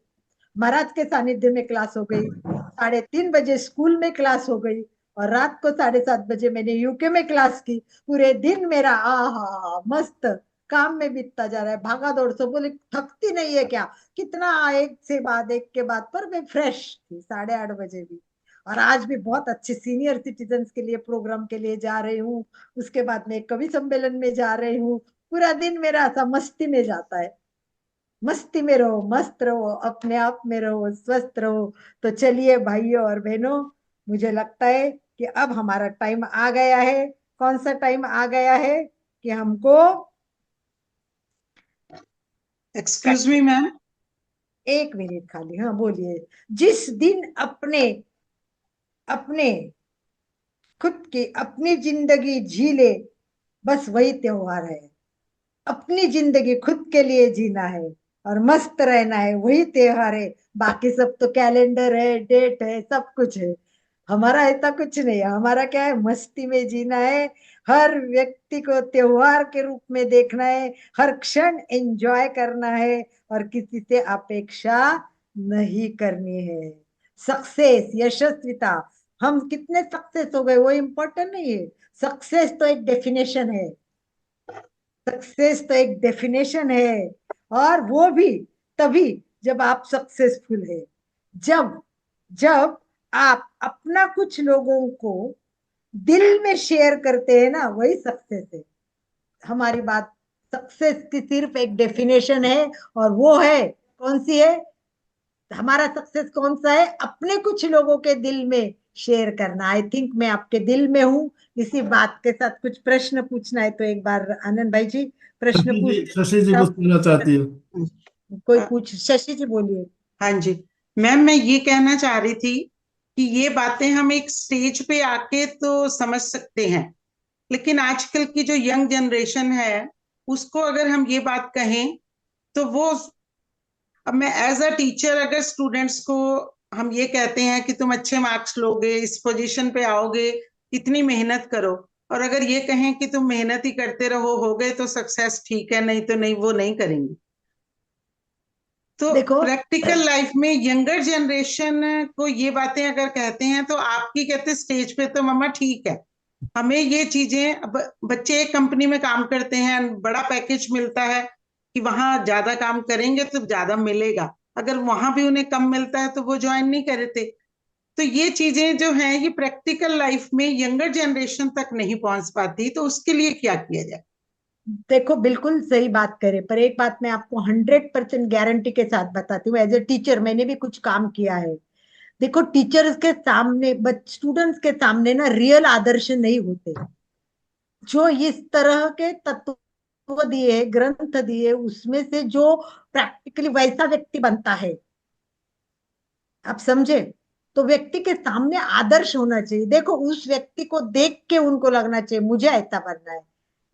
Speaker 3: महाराज के सानिध्य में क्लास हो गई, 3:30 बजे स्कूल में क्लास हो गई, और रात को 7:30 बजे मैंने यूके में क्लास की। पूरे दिन मेरा आहा मस्त काम में बीतता जा रहा है, भागा दौड़। से बोले थकती नहीं है क्या, कितना एक से बाद एक के बाद, पर मैं फ्रेश थी 8:30 बजे भी। और आज भी बहुत अच्छे सीनियर सिटीजन के लिए प्रोग्राम के लिए जा रही हूँ, उसके बाद में कवि सम्मेलन में जा रही हूँ। पूरा दिन मेरा ऐसा मस्ती में जाता है। मस्ती में रहो, मस्त रहो, अपने आप में रहो, स्वस्थ रहो। तो चलिए भाइयों और बहनों, मुझे लगता है कि अब हमारा टाइम आ गया है। कौन सा टाइम आ गया है कि हमको,
Speaker 7: एक्सक्यूज मी मैम।
Speaker 3: एक मिनट खाली, हाँ बोलिए। जिस दिन अपने अपने खुद की अपनी जिंदगी जी ले, बस वही त्योहार है। अपनी जिंदगी खुद के लिए जीना है और मस्त रहना है, वही त्योहार है। बाकी सब तो कैलेंडर है, डेट है, सब कुछ है। हमारा ऐसा कुछ नहीं है, हमारा क्या है, मस्ती में जीना है। हर व्यक्ति को त्योहार के रूप में देखना है, हर क्षण एंजॉय करना है, और किसी से अपेक्षा नहीं करनी है। सक्सेस, यशस्विता, हम कितने सक्सेस हो गए वो इम्पोर्टेंट नहीं है। सक्सेस तो एक डेफिनेशन है, सक्सेस तो एक डेफिनेशन है। और वो भी तभी जब आप सक्सेसफुल है, जब जब आप अपना कुछ लोगों को दिल में शेयर करते हैं ना, वही सक्सेस है। हमारी बात, सक्सेस की सिर्फ एक डेफिनेशन है, और वो है, कौन सी है, हमारा सक्सेस कौन सा है, अपने कुछ लोगों के दिल में शेयर करना। आई थिंक मैं आपके दिल में हूँ। इसी बात के साथ कुछ प्रश्न पूछना है तो एक बार आनंद भाई जी प्रश्न पूछ,
Speaker 2: शशि जी कुछ कहना चाहती है।
Speaker 3: कोई पूछ, शशि जी बोलिए।
Speaker 7: हाँ जी मैम, मैं ये कहना चाह रही थी कि ये बातें हम एक स्टेज पे आके तो समझ सकते हैं, लेकिन आजकल की जो यंग जनरेशन है उसको अगर हम ये बात कहें तो वो, अब मैं एज अ टीचर अगर स्टूडेंट्स को हम ये कहते हैं कि तुम अच्छे मार्क्स लोगे, इस पोजीशन पे आओगे, इतनी मेहनत करो, और अगर ये कहें कि तुम मेहनत ही करते रहो, हो गए तो सक्सेस, ठीक है, नहीं तो नहीं, वो नहीं करेंगे। तो
Speaker 3: देखो,
Speaker 7: प्रैक्टिकल लाइफ में यंगर जनरेशन को ये बातें अगर कहते हैं तो आपकी कहते स्टेज पे तो मम्मा ठीक है, हमें ये चीजें, अब बच्चे एक कंपनी में काम करते हैं, बड़ा पैकेज मिलता है कि वहां ज्यादा काम करेंगे तो ज्यादा मिलेगा, अगर वहां भी उन्हें कम मिलता है तो वो ज्वाइन नहीं करते। तो ये चीजें जो हैं ये प्रैक्टिकल लाइफ में यंगर जनरेशन तक नहीं पहुंच पाती, तो उसके लिए क्या किया जाए?
Speaker 3: देखो बिल्कुल सही बात करे, पर एक बात मैं आपको 100% गारंटी के साथ बताती हूँ, एज ए टीचर मैंने भी कुछ काम किया है। देखो टीचर्स के सामने, स्टूडेंट्स के सामने ना रियल आदर्श नहीं होते। जो इस तरह के तत्व दिए, ग्रंथ दिए, उसमें से जो प्रैक्टिकली वैसा व्यक्ति बनता है, आप समझे। तो व्यक्ति के सामने आदर्श होना चाहिए। देखो उस व्यक्ति को देख के उनको लगना चाहिए मुझे ऐसा बनना है।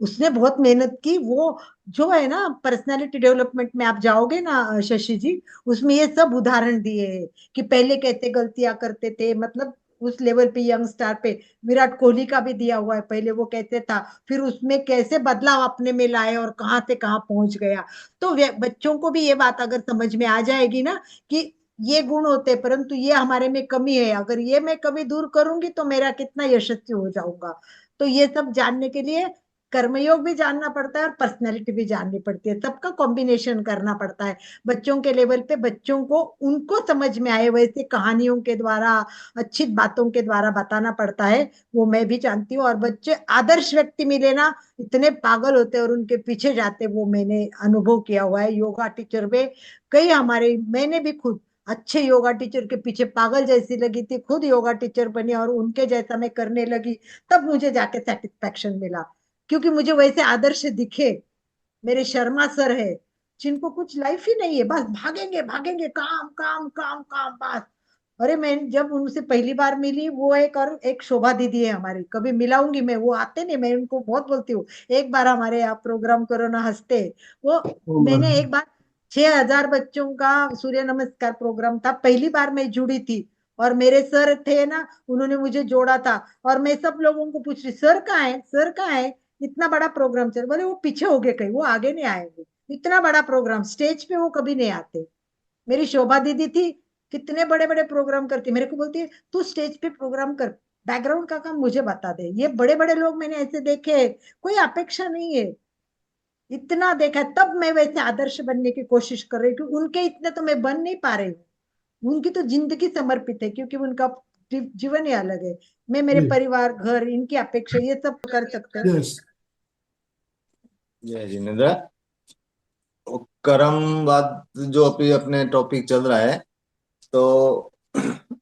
Speaker 3: उसने बहुत मेहनत की। वो जो है ना, पर्सनालिटी डेवलपमेंट में आप जाओगे ना शशि जी, उसमें ये सब उदाहरण दिए हैं कि पहले कैसे गलतियां करते थे, मतलब उस लेवल पे यंग स्टार पे। विराट कोहली का भी दिया हुआ है, पहले वो कैसे था, फिर उसमें कैसे बदलाव अपने में लाए और कहाँ से कहाँ पहुंच गया। तो बच्चों को भी ये बात अगर समझ में आ जाएगी ना कि ये गुण होते हैं, परंतु ये हमारे में कमी है, अगर ये मैं कभी दूर करूंगी तो मेरा कितना यशस्वी हो जाऊंगा। तो ये सब जानने के लिए कर्मयोग भी जानना पड़ता है और पर्सनैलिटी भी जाननी पड़ती है, सबका कॉम्बिनेशन करना पड़ता है। बच्चों के लेवल पे बच्चों को उनको समझ में आए वैसे कहानियों के द्वारा, अच्छी बातों के द्वारा बताना पड़ता है। वो मैं भी जानती हूँ। और बच्चे आदर्श व्यक्ति मिले ना, इतने पागल होते और उनके पीछे जाते, वो मैंने अनुभव किया हुआ है योगा टीचर में। कई हमारे, मैंने भी खुद अच्छे योगा टीचर के पीछे पागल जैसी लगी थी, खुद योगा टीचर बनी और उनके जैसा मैं करने लगी, तब मुझे जाके सेटिस्फेक्शन मिला। क्योंकि मुझे वैसे आदर्श दिखे। मेरे शर्मा सर है, जिनको कुछ लाइफ ही नहीं है, बस भागेंगे भागेंगे, काम काम काम काम, बस। अरे मैं जब उनसे पहली बार मिली, वो एक, और एक शोभा दीदी है हमारी, कभी मिलाऊंगी मैं, वो आते नहीं, मैं उनको बहुत बोलती हूँ, एक बार हमारे यहाँ प्रोग्राम करो ना, हंसते वो।
Speaker 2: ओ
Speaker 3: मैंने
Speaker 2: महाराज।
Speaker 3: एक बार 6,000 बच्चों का सूर्य नमस्कार प्रोग्राम था, पहली बार मैं जुड़ी थी। और मेरे सर थे ना, उन्होंने मुझे जोड़ा था। और मैं सब लोगों को पूछ रही, सर कहाँ है, सर कहाँ है। इतना बड़ा प्रोग्राम चल, बोले वो पीछे हो गए कहीं, वो आगे नहीं आएंगे। इतना बड़ा प्रोग्राम, स्टेज पे वो कभी नहीं आते। मेरी शोभा दीदी थी, कितने बड़े बड़े प्रोग्राम करती, मेरे को बोलती है तू स्टेज पे प्रोग्राम कर, बैकग्राउंड का काम मुझे बता दे। ये बड़े बड़े लोग मैंने ऐसे देखे हैं, कोई अपेक्षा नहीं है। इतना देखा है, तब मैं वैसे आदर्श बनने की कोशिश कर रही हूँ, उनके इतने तो मैं बन नहीं पा रही हूँ। उनकी तो जिंदगी समर्पित है, क्योंकि उनका जीवन ही अलग है। मैं मेरे
Speaker 2: जी।
Speaker 3: परिवार, घर, इनकी अपेक्षा, ये सब कर सकते हैं।
Speaker 2: यस।
Speaker 8: जय जिनेन्द्र। कर्मवाद जो अभी अपने टॉपिक चल रहा है, तो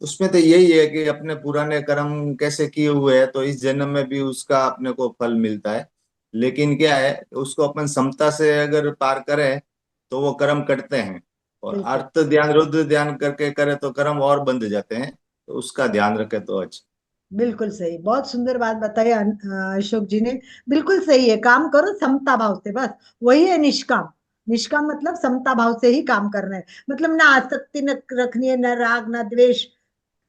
Speaker 8: उसमें तो यही है कि अपने पुराने कर्म कैसे किए हुए हैं तो इस जन्म में भी उसका अपने को फल मिलता है। लेकिन क्या है, उसको अपन समता से अगर पार करें तो वो कर्म कटते हैं। और
Speaker 3: बिल्कुल,
Speaker 8: अर्थ ध्यान रुद्र ध्यान करके करे तो कर्म और बंध जाते हैं। तो उसका ध्यान रखे तो अच्छा।
Speaker 3: बिल्कुल सही, बहुत सुंदर बात बताई अशोक जी ने। बिल्कुल सही है, काम करो समता भाव से, बस वही है निष्काम। निष्काम मतलब समता भाव से ही काम करना है। मतलब ना आसक्ति न रखनी है, न राग न द्वेष।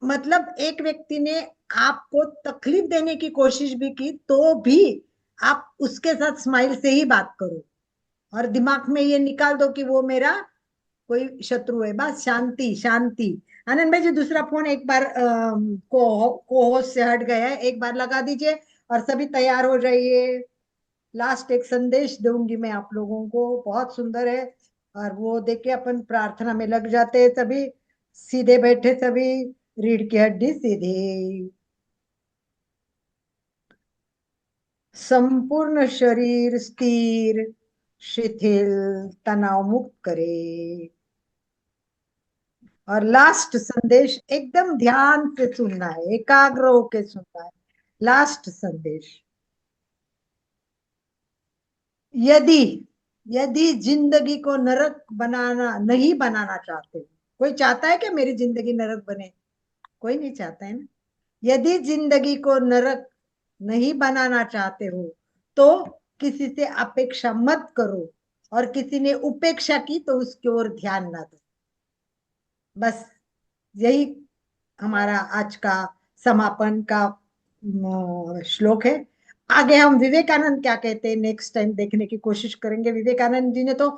Speaker 3: मतलब एक व्यक्ति ने आपको तकलीफ देने की कोशिश भी की, तो भी आप उसके साथ स्माइल से ही बात करो, और दिमाग में ये निकाल दो कि वो मेरा कोई शत्रु है। बस शांति शांति। आनंद भाई जी, दूसरा फोन एक बार को होस्ट से हट गया है, एक बार लगा दीजिए। और सभी तैयार हो जाइए, लास्ट एक संदेश दूंगी मैं आप लोगों को, बहुत सुंदर है। और वो देख के अपन प्रार्थना में लग जाते हैं सभी, सीधे बैठे सभी, रीढ़ की हड्डी सीधी, संपूर्ण शरीर स्थिर शिथिल, तनाव मुक्त करे। और लास्ट संदेश एकदम ध्यान से सुनना है, एकाग्र होके सुनना है। लास्ट संदेश, यदि यदि जिंदगी को नरक बनाना नहीं बनाना चाहते, कोई चाहता है कि मेरी जिंदगी नरक बने? कोई नहीं चाहता है ना। यदि जिंदगी को नरक नहीं बनाना चाहते हो, तो किसी से अपेक्षा मत करो, और किसी ने उपेक्षा की तो उसकी ओर ध्यान ना दो। बस यही हमारा आज का समापन का श्लोक है। आगे हम विवेकानंद क्या कहते हैं नेक्स्ट टाइम देखने की कोशिश करेंगे। विवेकानंद जी ने तो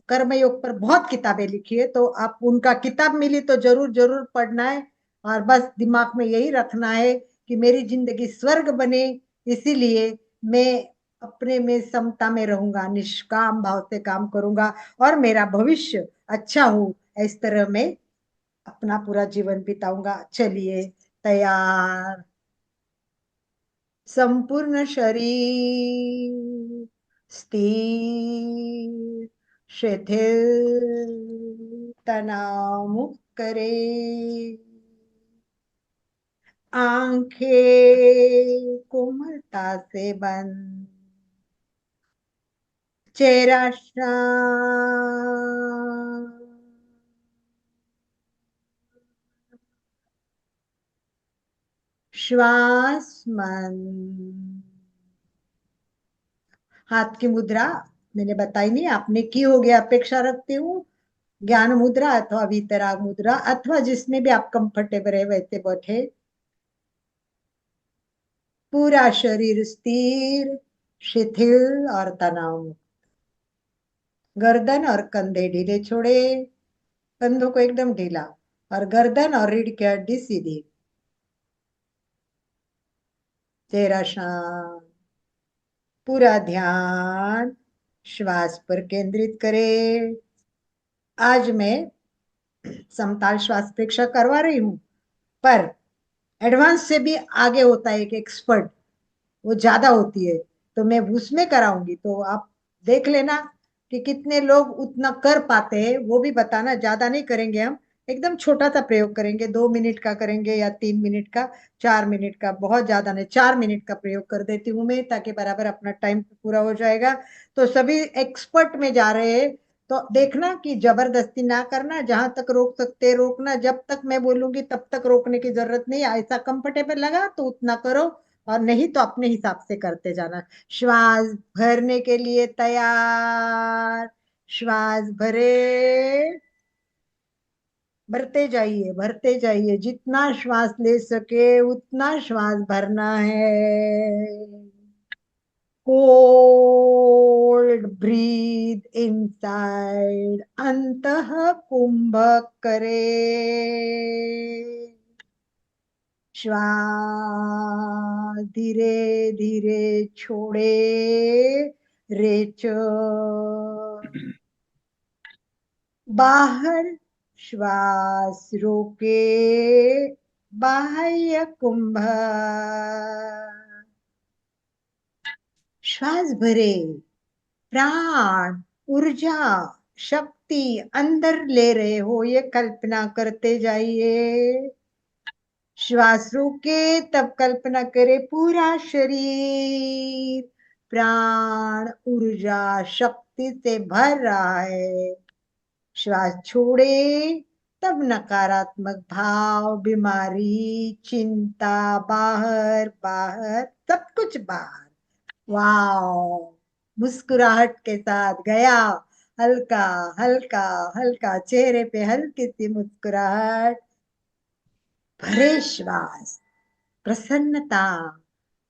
Speaker 3: कर्मयोग पर बहुत किताबें लिखी है, तो आप उनका किताब मिली तो जरूर जरूर पढ़ना है। और बस दिमाग में यही रखना है कि मेरी जिंदगी स्वर्ग बने, इसीलिए मैं अपने में समता में रहूंगा, निष्काम भाव से काम करूंगा, और मेरा भविष्य अच्छा हो, इस तरह मैं अपना पूरा जीवन बिताऊंगा। चलिए, तैयार, संपूर्ण शरीर स्थिर शिथिल, तनाव मुक्त करे, आंखें कोमलता से बंद, चेहरा शांत, श्वास मन, हाथ की मुद्रा मैंने बताई नहीं, आपने की होगी अपेक्षा रखती हूँ। ज्ञान मुद्रा अथवा वीतराग मुद्रा, अथवा जिसमें भी आप कंफर्टेबल है वैसे बैठे। पूरा शरीर स्थिर, शिथिल और तनाव मुक्त। गर्दन और कंधे ढीले छोड़े, कंधों को एकदम ढीला, और गर्दन और रीढ़ की हड्डी सीधी। चेहरा शांत। पूरा ध्यान श्वास पर केंद्रित करें। आज मैं समताल श्वास परीक्षा करवा रही हूं, पर एडवांस से भी आगे होता है एक एक्सपर्ट, वो ज्यादा होती है, तो मैं उसमें कराऊंगी। तो आप देख लेना कि कितने लोग उतना कर पाते हैं, वो भी बताना। ज्यादा नहीं करेंगे हम, एकदम छोटा सा प्रयोग करेंगे, 2 मिनट का करेंगे या 3 मिनट का, 4 मिनट का, बहुत ज्यादा नहीं, 4 मिनट का प्रयोग कर देती हूँ मैं, ताकि बराबर अपना टाइम पूरा हो जाएगा। तो सभी एक्सपर्ट में जा रहे हैं, तो देखना कि जबरदस्ती ना करना, जहां तक रोक सकते रोकना, जब तक मैं बोलूंगी तब तक रोकने की जरूरत नहीं। ऐसा कंफर्टेबल लगा तो उतना करो, और नहीं तो अपने हिसाब से करते जाना। श्वास भरने के लिए तैयार। श्वास भरे, भरते जाइए, जितना श्वास ले सके उतना श्वास भरना है। कोल्ड ब्रीथ इनसाइड, अंतः कुंभक करे। श्वास धीरे धीरे छोड़े, रेच। बाहर श्वास रोके, बाह्य कुंभ। श्वास भरे, प्राण, ऊर्जा, शक्ति अंदर ले रहे हो, ये कल्पना करते जाइए। श्वास रोके तब कल्पना करे पूरा शरीर प्राण, ऊर्जा, शक्ति से भर रहा है। श्वास छोड़े तब नकारात्मक भाव, बीमारी, चिंता बाहर बाहर, सब कुछ बाहर। वाओ, मुस्कुराहट के साथ गया। हल्का हल्का हल्का, चेहरे पे हल्की सी मुस्कुराहट। भरे श्वास, प्रसन्नता,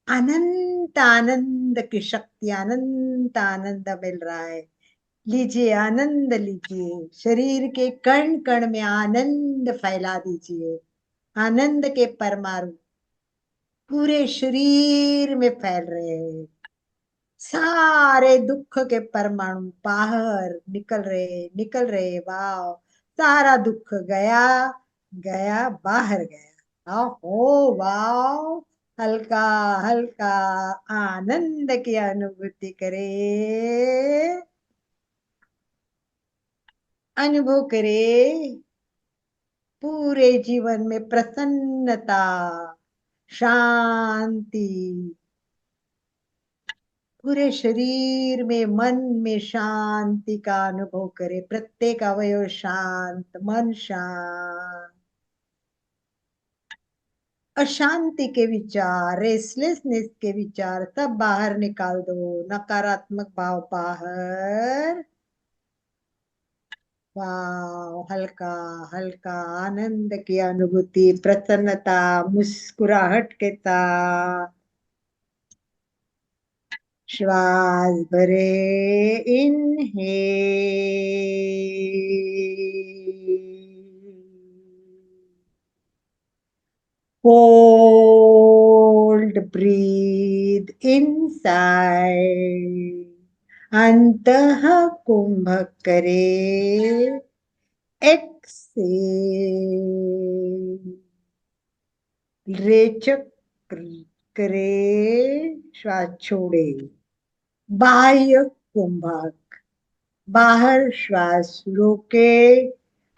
Speaker 3: अनंत आनंद की शक्ति, अनंत आनंद मिल रहा है। लीजिए, आनंद लीजिए, शरीर के कण कण में आनंद फैला दीजिए। आनंद के परमाणु पूरे शरीर में फैल रहे हैं। सारे दुख के परमाणु बाहर निकल रहे। वाह, सारा दुख गया, गया, बाहर गया। हो वाह, हल्का हल्का आनंद की अनुभूति करे, अनुभव करे। पूरे जीवन में प्रसन्नता, शांति, पूरे शरीर में, मन में शांति का अनुभव करे। प्रत्येक अवयव शांत, मन शांत। अशांति के विचार, रेस्टलेसनेस के विचार सब बाहर निकाल दो। नकारात्मक भाव बाहर। वाह, हल्का हल्का आनंद की अनुभूति, प्रसन्नता, मुस्कुराहट के साथ। श्वास भरे, इनहेल, होल्ड ब्रीथ इनसाइड, अंतः कुंभक करे। एक्सेल, रेचक करे, श्वास छोड़े। बाह्य कुंभक, बाहर श्वास रोके,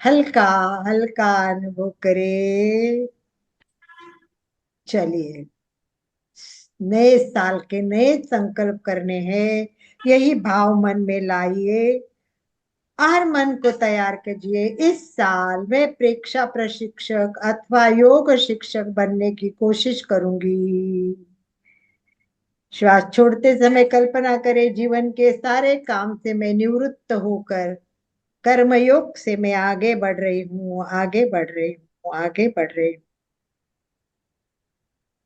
Speaker 3: हल्का हल्का अनुभव करे। चलिए, नए साल के नए संकल्प करने हैं, यही भाव मन में लाइए और मन को तैयार कीजिए। इस साल मैं प्रेक्षा प्रशिक्षक अथवा योग शिक्षक बनने की कोशिश करूंगी। श्वास छोड़ते समय कल्पना करें जीवन के सारे काम से मैं निवृत्त होकर कर्मयोग से मैं आगे बढ़ रही हूँ, आगे बढ़ रही हूँ, आगे बढ़ रही हूँ।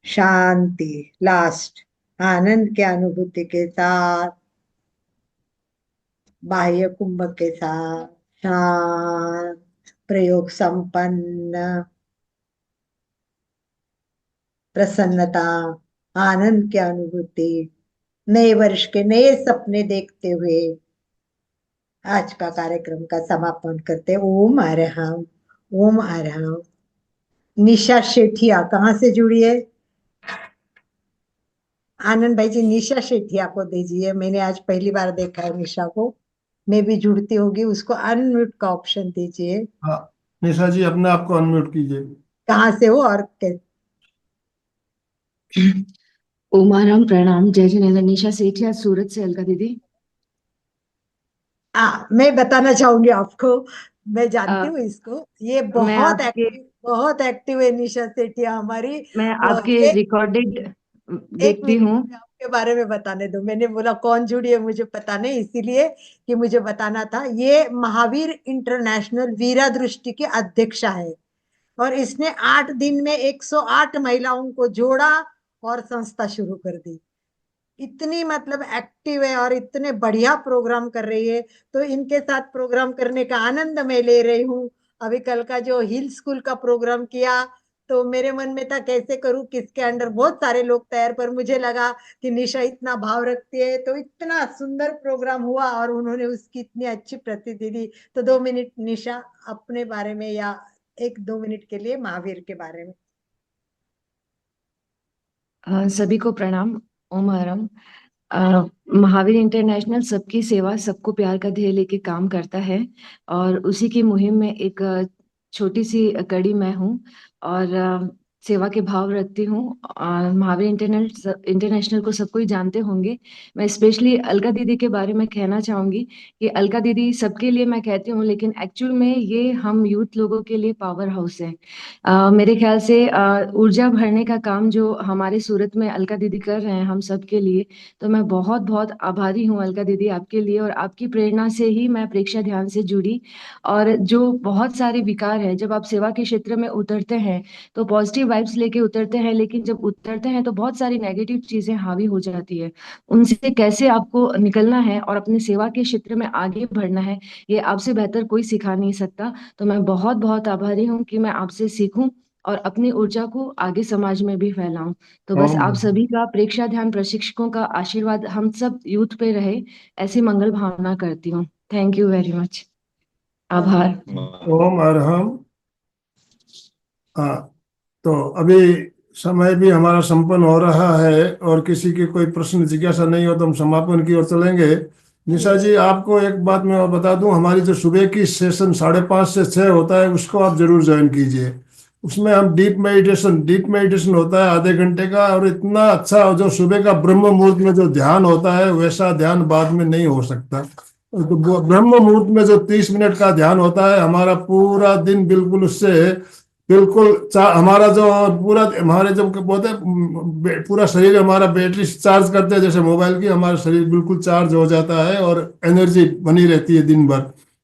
Speaker 3: शांति, लास्ट, आनंद की अनुभूति के साथ, बाह्य कुंभ के साथ, शांत, प्रयोग संपन्न, प्रसन्नता, आनंद की अनुभूति, नए वर्ष के नए सपने देखते हुए आज का कार्यक्रम का समापन करते हैं। ओम अरहम, ओम अरहम। निशा शेठिया कहाँ से जुड़ी है? आनंद भाई जी, निशा शेठिया को दीजिए, मैंने आज पहली बार देखा है निशा को, मैं भी जुड़ती होगी, उसको अनम्यूट का ऑप्शन दीजिए।
Speaker 2: हाँ, निशा जी अपने आप को अनम्यूट कीजिए।
Speaker 3: कहाँ से हो और
Speaker 9: ओमाराम प्रणाम, जय जिनेन्द्र। निशा सेठिया, सूरत से। अलका दीदी,
Speaker 3: मैं बताना चाहूंगी आपको, मैं जानती
Speaker 9: आ,
Speaker 3: हूँ इसको, ये
Speaker 9: मैं आपके
Speaker 3: बहुत एक्टिव है निशा सेठिया हमारी।
Speaker 9: मैं
Speaker 3: और
Speaker 9: आपके
Speaker 3: ये
Speaker 9: रिकॉर्डेड
Speaker 3: एक
Speaker 9: देखती
Speaker 3: मिनट,
Speaker 9: हूँ।
Speaker 3: मुझे आपके बारे में बताने दो, मैंने बोला कौन जुड़ी है मुझे पता नहीं, इसीलिए कि मुझे बताना था। ये महावीर इंटरनेशनल वीरा दृष्टि की अध्यक्षा है और इसने 8 दिन में 108 महिलाओं को जोड़ा और संस्था शुरू कर दी। इतनी मतलब एक्टिव है और इतने बढ़िया प्रोग्राम कर रही है, तो इनके साथ प्रोग्राम करने का आनंद मैं ले रही हूँ। अभी कल का जो हिल स्कूल का प्रोग्राम किया, तो मेरे मन में था कैसे करूं, किसके अंडर, बहुत सारे लोग तैयार, पर मुझे लगा कि निशा इतना भाव रखती है, तो इतना सुंदर प्रोग्राम हुआ और उन्होंने उसकी इतनी अच्छी प्रतिनिधि दी। तो 2 मिनट निशा अपने बारे में, या 1-2 मिनट के लिए महावीर के बारे में।
Speaker 9: सभी को प्रणाम। ओमाराम। महावीर इंटरनेशनल सबकी सेवा सबको प्यार का ध्येय लेके काम करता है, और उसी की मुहिम में एक छोटी सी कड़ी मैं हूँ, और सेवा के भाव रखती हूँ। महावीर इंटरनेशनल को सबको ही जानते होंगे। मैं स्पेशली अलका दीदी के बारे में कहना चाहूंगी कि अलका दीदी सबके लिए मैं कहती हूँ, लेकिन एक्चुअल में ये हम यूथ लोगों के लिए पावर हाउस है। मेरे ख्याल से ऊर्जा भरने का काम जो हमारे सूरत में अलका दीदी कर रहे हैं हम सब के लिए, तो मैं बहुत बहुत आभारी हूँ अलका दीदी आपके लिए। और आपकी प्रेरणा से ही मैं प्रेक्षा ध्यान से जुड़ी। और जो बहुत सारे विकार है, जब आप सेवा के क्षेत्र में उतरते हैं तो पॉजिटिव वाइब्स लेके उतरते हैं, लेकिन जब उतरते हैं तो बहुत सारी नेगेटिव चीजें हावी हो जाती है। उनसे कैसे आपको निकलना है और अपने सेवा के क्षेत्र में आगे बढ़ना है, ये आपसे बेहतर कोई सिखा नहीं सकता। तो मैं बहुत बहुत आभारी हूँ कि मैं आपसे सीखूं और अपनी ऊर्जा को आगे समाज में भी फैलाऊं। तो बस
Speaker 2: ओम
Speaker 9: आप सभी का, प्रेक्षा ध्यान प्रशिक्षकों का आशीर्वाद हम सब यूथ पे रहे, ऐसी मंगल भावना करती हूँ। Thank you very much. आभार।
Speaker 2: ओम अरहम। हाँ, तो अभी समय भी हमारा संपन्न हो रहा है, और किसी की कोई प्रश्न जिज्ञासा नहीं हो तो हम समापन की ओर चलेंगे। निशा जी, आपको एक बात मैं और बता दूं, हमारी जो सुबह की सेशन 5:30 से 6 होता है, उसको आप जरूर ज्वाइन कीजिए। उसमें हम डीप मेडिटेशन होता है आधे घंटे का, और इतना अच्छा, जो सुबह का ब्रह्म मुहूर्त में जो ध्यान होता है वैसा ध्यान बाद में नहीं हो सकता। तो ब्रह्म मुहूर्त में जो 30 मिनट का ध्यान होता है, हमारा पूरा दिन बिल्कुल उससे बिल्कुल हमारा जो पूरा, हमारे जब बोलते हैं पूरा शरीर हमारा बैटरी चार्ज करते हैं जैसे मोबाइल की, हमारा शरीर बिल्कुल चार्ज हो जाता है और एनर्जी बनी रहती है दिन भर।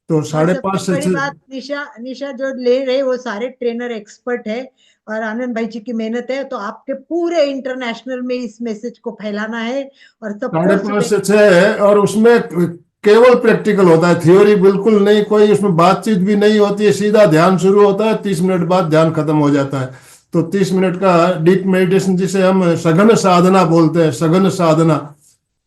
Speaker 2: तो
Speaker 3: और
Speaker 2: 5:30
Speaker 3: सबसे
Speaker 2: से
Speaker 3: बड़ी
Speaker 2: 6।
Speaker 3: बात, निशा निशा जो ले रहे वो सारे ट्रेनर एक्सपर्ट है, और आनंद भाई जी की मेहनत है, तो आपके पूरे इंटरनेशनल में इस मैसेज को फैलाना है और
Speaker 2: साढ़े
Speaker 3: सबको
Speaker 2: पाँच
Speaker 3: सुबह।
Speaker 2: से छह है, और उसमें केवल प्रैक्टिकल होता है, थ्योरी बिल्कुल नहीं, कोई उसमें बातचीत भी नहीं होती है, सीधा ध्यान शुरू होता है, 30 मिनट बाद ध्यान खत्म हो जाता है। तो 30 मिनट का डीप मेडिटेशन, जिसे हम सघन साधना बोलते हैं, सघन साधना।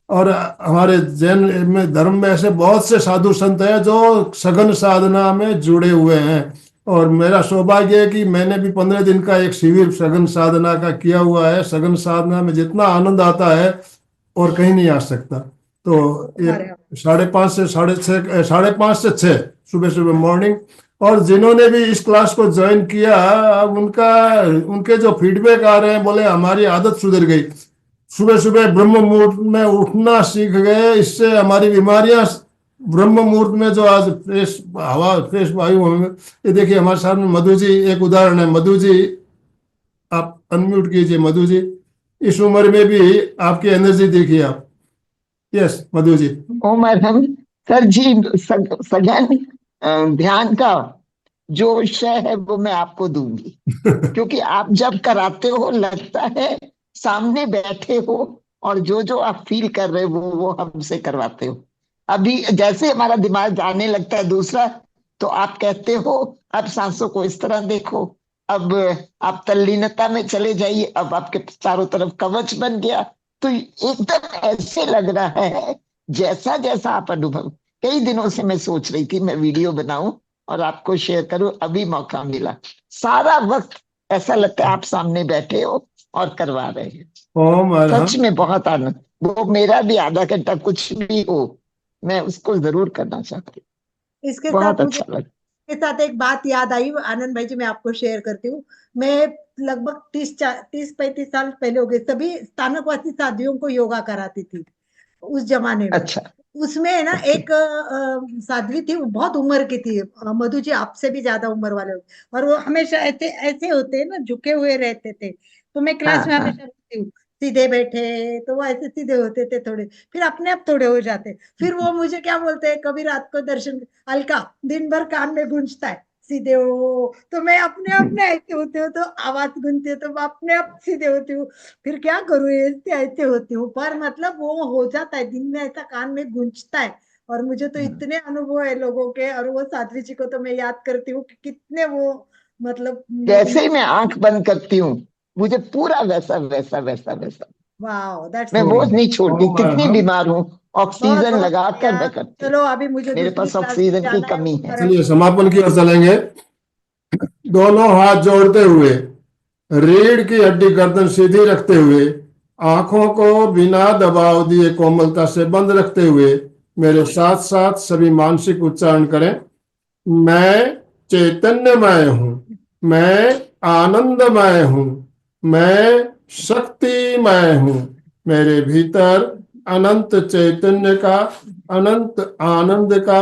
Speaker 2: और हमारे जैन में, धर्म में ऐसे बहुत से साधु संत हैं जो सघन साधना में जुड़े हुए हैं, और मेरा सौभाग्य है कि मैंने भी 15 दिन का एक शिविर सघन साधना का किया हुआ है। सघन साधना में जितना आनंद आता है और कहीं नहीं आ सकता। तो ये 5:30 से 6:30, 5:30 से 6 सुबह सुबह मॉर्निंग। और जिन्होंने भी इस क्लास को ज्वाइन किया, उनका उनके जो फीडबैक आ रहे हैं, बोले हमारी आदत सुधर गई, सुबह सुबह ब्रह्म मुहूर्त में उठना सीख गए, इससे हमारी बीमारियां, ब्रह्म मुहूर्त में जो आज फ्रेश हवा, फ्रेश वायु हमें, ये देखिए हमारे सामने मधु जी एक उदाहरण है। मधु जी, आप अनम्यूट कीजिए मधु जी। इस उम्र में भी आपकी एनर्जी देखिए आप। यस मधु जी।
Speaker 4: ओम अरहम। सर जी, सघन ध्यान का जो विषय है वो मैं आपको दूंगी, क्योंकि आप जब कराते हो लगता है सामने बैठे हो और जो जो आप फील कर रहे हो वो हमसे करवाते हो। अभी जैसे हमारा दिमाग जाने लगता है दूसरा, तो आप कहते हो अब सांसों को इस तरह देखो, अब आप तल्लीनता में चले जाइए, अब आपके चारों तरफ कवच बन गया। तो एकदम ऐसे लग रहा है जैसा जैसा आप अनुभव। कई दिनों से मैं सोच रही थी मैं वीडियो बनाऊं और आपको शेयर करूं, अभी मौका मिला। सारा वक्त ऐसा लगता है आप सामने बैठे हो और करवा रहे हैं।
Speaker 2: ओम अरहम।
Speaker 4: सच में बहुत आनंद। वो मेरा भी आधा घंटा कुछ भी हो, मैं उसको जरूर करना चाहती हूँ।
Speaker 3: इसके
Speaker 4: बहुत
Speaker 3: साथ मुझे
Speaker 4: अच्छा लगा।
Speaker 3: के साथ एक बात याद आई आनंद भाई जी, मैं आपको शेयर करती हूँ। मैं लगभग 30-35 साल पहले हो गए, सभी स्थानकवासी साधियों को योगा कराती थी उस जमाने में।
Speaker 4: अच्छा।
Speaker 3: उसमें है ना
Speaker 4: ओके।
Speaker 3: एक साध्वी थी, वो बहुत उम्र की थी, मधु जी आपसे भी ज्यादा उम्र वाले और वो हमेशा ऐसे ऐसे होते हैं ना, झुके हुए रहते थे। तो मैं
Speaker 4: हाँ
Speaker 3: क्लास में
Speaker 4: हाँ।
Speaker 3: हमेशा रहती हूँ, सीधे बैठे तो वो ऐसे सीधे होते थे थोड़े, फिर अपने आप थोड़े हो जाते। फिर वो मुझे क्या बोलते हैं, कभी रात को दर्शन, अलका दिन भर कान में गूंजता है सीधे हो, तो मैं अपने आप में ऐसे होती हूँ तो आवाज गूंजती है तो मैं अपने आप सीधे होती हूँ। फिर क्या करूँ, ऐसे ऐसे होती हूँ, पर मतलब वो हो जाता है, दिन में ऐसा कान में गूंजता है। और मुझे तो इतने अनुभव है लोगों के, और वो साध्वी जी को तो मैं याद करती हूँ कि कितने वो मतलब
Speaker 4: जैसे ही मैं आंख बंद करती हूँ मुझे पूरा वैसा वैसा वैसा वैसा,
Speaker 3: वाह, दैट्स
Speaker 4: मैं वो
Speaker 3: ग्रेट।
Speaker 4: नहीं छोड़ती,
Speaker 2: ओम
Speaker 4: कितनी
Speaker 2: अरहम।
Speaker 4: बीमार हूँ
Speaker 3: बहुत
Speaker 4: ऑक्सीजन
Speaker 3: बहुत
Speaker 4: लगाकर
Speaker 3: शुक्रिया।
Speaker 4: मैं करती हूँ।
Speaker 3: चलो अभी मुझे
Speaker 4: मेरे
Speaker 3: दूसरी
Speaker 4: पास
Speaker 3: क्लास में
Speaker 4: ऑक्सीजन की
Speaker 3: जाना है,
Speaker 4: कमी
Speaker 3: वो
Speaker 4: है।
Speaker 2: चलिए समापन की ओर चलेंगे। दोनों हाथ जोड़ते हुए, रीढ़ की हड्डी गर्दन सीधी रखते हुए, आंखों को बिना दबाव दिए कोमलता से बंद रखते हुए मेरे साथ साथ सभी मानसिक उच्चारण करें। मैं चैतन्यमय हूँ, मैं आनंदमय हूँ, मैं शक्तिमय हूँ। मेरे भीतर अनंत चैतन्य का, अनंत आनंद का,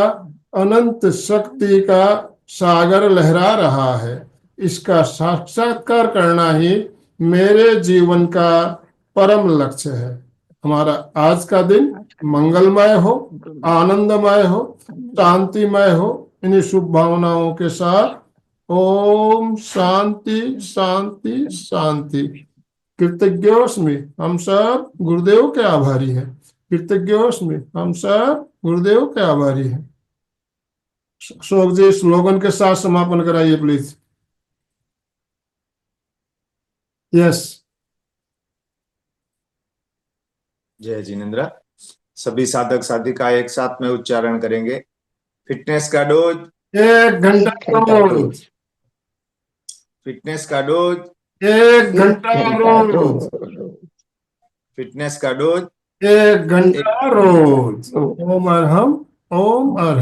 Speaker 2: अनंत शक्ति का सागर लहरा रहा है। इसका साक्षात्कार करना ही मेरे जीवन का परम लक्ष्य है। हमारा आज का दिन मंगलमय हो, आनंदमय हो, शांतिमय हो। इन्हीं शुभ भावनाओं के साथ ओम शांति शांति शांति। कृतज्ञोस्मि, हम सब गुरुदेव के आभारी हैं। कृतज्ञोस्मि, हम सब गुरुदेव के आभारी हैं। शोक जी स्लोगन के साथ समापन कराइए प्लीज। यस।
Speaker 8: जय जिनेन्द्र। सभी साधक साधिका एक साथ में उच्चारण करेंगे। फिटनेस का डोज,
Speaker 2: 1 घंटा
Speaker 4: 1 घंटा
Speaker 2: रोज।
Speaker 8: फिटनेस का डोज,
Speaker 2: 1 घंटा
Speaker 4: 1 घंटा
Speaker 2: रोज।
Speaker 8: फिटनेस का डोज।
Speaker 2: 1 घंटा रोज।
Speaker 4: रोज।
Speaker 2: ओम अरहम। ओम अरहम।